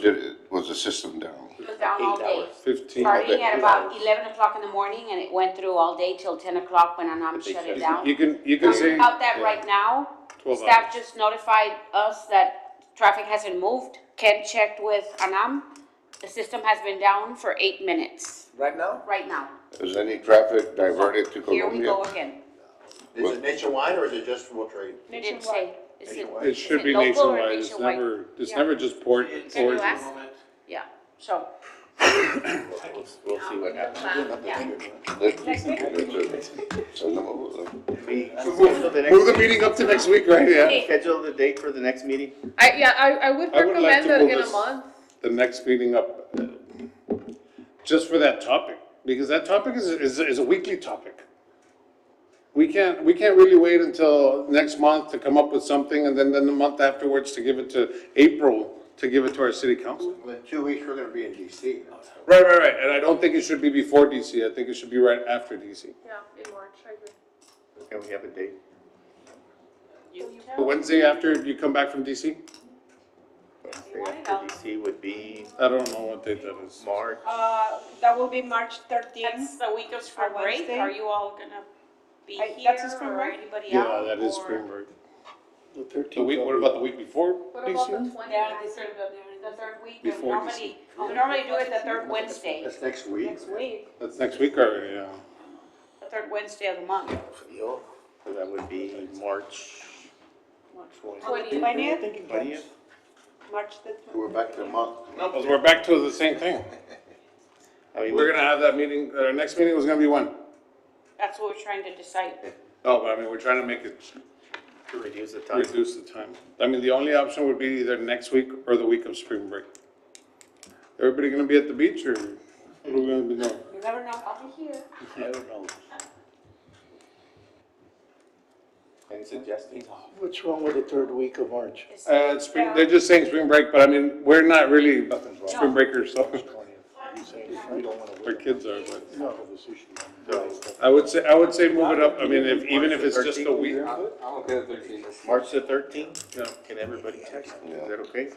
S13: was the system down?
S10: It was down all day.
S9: 15.
S10: Starting at about 11 o'clock in the morning, and it went through all day till 10 o'clock when ANAM shut it down.
S9: You can say.
S10: About that right now,
S9: 12
S10: staff
S9: hours.
S10: just notified us that traffic hasn't moved. Ken checked with ANAM, The system has been down for 8 minutes,
S15: Right now?
S10: right now.
S13: Is any traffic diverted to
S10: Here we
S13: Colombia?
S10: go again.
S15: Is it nationwide or is it just World Trade?
S10: It didn't say. Is it-
S9: It should
S10: is
S9: be
S10: local or
S9: nationwide, it's
S10: nationwide?
S9: never, it's
S10: Yeah.
S9: never just port.
S10: Can you
S9: port.
S10: ask? Yeah, so.
S1: We'll see what happens.
S10: Yeah.
S13: Send them over there.
S1: We schedule the
S9: Move the
S1: next,
S9: meeting up to next week, right, yeah?
S1: schedule the date for the next meeting.
S14: I would
S9: I would like
S14: recommend
S9: to
S14: that
S9: move
S14: in a
S9: this-
S14: month.
S9: The next meeting up, just for that topic, because that topic is a weekly topic. We can't really wait until next month to come up with something, and then the month afterwards to give it to April, to give it to our city council.
S15: Well, in 2 weeks, we're gonna be in DC.
S9: Right, and I don't think it should be before DC, I think it should be right after DC.
S14: Yeah, in March, I agree.
S1: Can we have a date?
S9: The Wednesday after you come back from DC?
S1: Wednesday after DC would be
S9: I don't know what date that is.
S1: March.
S3: That will be March 13th.
S10: That's the week of spring
S3: Or
S10: break.
S3: Wednesday.
S10: Are you all gonna be
S3: That's
S10: here
S3: a spring
S10: or
S3: break?
S10: anybody
S9: Yeah,
S10: out?
S9: that is
S10: or-
S9: spring break.
S15: The
S9: The
S15: 13th.
S9: week, what about the week before
S14: What about the
S9: DC?
S14: 20th?
S10: Yeah, the third week.
S9: Before
S10: We normally do it the third Wednesday,
S15: That's next week.
S3: Next week.
S9: That's next week already, yeah.
S10: the third Wednesday of the month.
S1: So that would be March
S14: 20th.
S1: 20th.
S3: March the 20th.
S15: We're back to a month.
S9: No, because we're back to the same thing.
S1: I mean,
S9: We're gonna have that meeting, our next meeting was gonna be when?
S10: That's what we're trying to decide.
S9: Oh, but I mean, we're trying to make it,
S1: to reduce the time.
S9: reduce the time. I mean, the only option would be either next week or the week of spring break. Everybody gonna be at the beach, or what are we gonna be doing?
S3: You never know.
S10: I'll be here.
S4: I don't know.
S1: Any suggestions?
S11: What's wrong with the third week of March?
S9: It's spring, they're just saying spring break, but I mean, we're not really spring breakers, so
S11: You say you don't wanna
S9: our kids are, but.
S11: No.
S9: I would say move it up, I mean, even if it's just a week.
S6: I'm okay with 13th.
S1: March the 13th?
S9: Yeah.
S1: Can everybody check? Is that okay?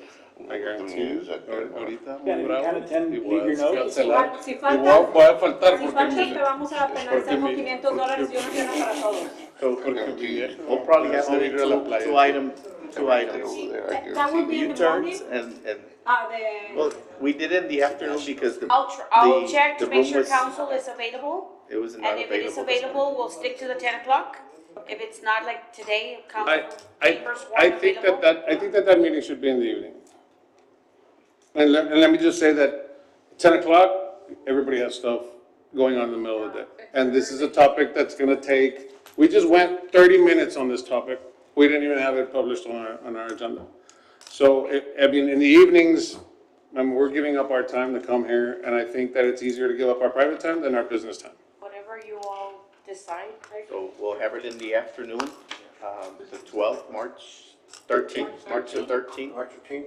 S9: I guarantee you, ahorita,
S7: Yeah,
S9: bravo.
S7: kind of 10, leave your
S9: Igual,
S7: notes.
S9: cancelar.
S3: Si
S9: Igual
S3: falta,
S9: voy a faltar
S3: si
S9: porque
S3: falta te
S9: mi-
S3: vamos a penalizar con $500 y una cena para todos.
S1: So
S9: porque mi vieja
S1: we'll probably have
S9: va a
S1: to
S9: ir
S1: do
S9: a la playa.
S1: two items.
S13: Over there, I
S3: That will be in the morning.
S1: U-turns and,
S3: The,
S1: well, we did it in the afternoon because
S10: I'll check to
S1: the
S10: make
S1: room
S10: sure
S1: was-
S10: council is available.
S1: it was not
S10: And if it is
S1: available.
S10: available, we'll stick to the 10 o'clock. If it's not like today, council
S9: I
S10: papers
S9: I
S10: weren't
S9: think
S10: available.
S9: I think that meeting should be in the evening. And let me just say that 10 o'clock, everybody has stuff going on in the middle of the day. And this is a topic that's gonna take, we just went 30 minutes on this topic. We didn't even have it published on our agenda. So, I mean, in the evenings, I mean, we're giving up our time to come here, and I think that it's easier to give up our private time than our business time.
S10: Whatever you all decide.
S1: So we'll have it in the afternoon, the 12th, March 13th, March the 13th,
S15: March 13th?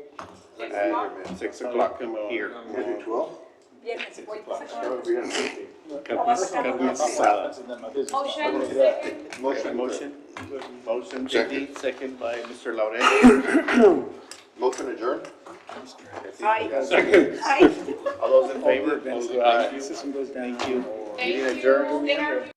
S1: at 6 o'clock here.
S15: Is it 12?
S3: viernes, voy a sacar.
S15: That would be on 15th.
S9: Carne asada.
S10: Motion,
S1: Motion, JD, second by Mr. Laurel.
S15: Motion adjourned?
S3: Aye.
S9: Second.
S3: Aye.
S1: All those in favor?
S7: This
S1: Aye.
S7: system goes down.
S1: Thank you.
S14: Thank
S1: Meeting
S14: you.
S1: adjourned.
S14: Thank you.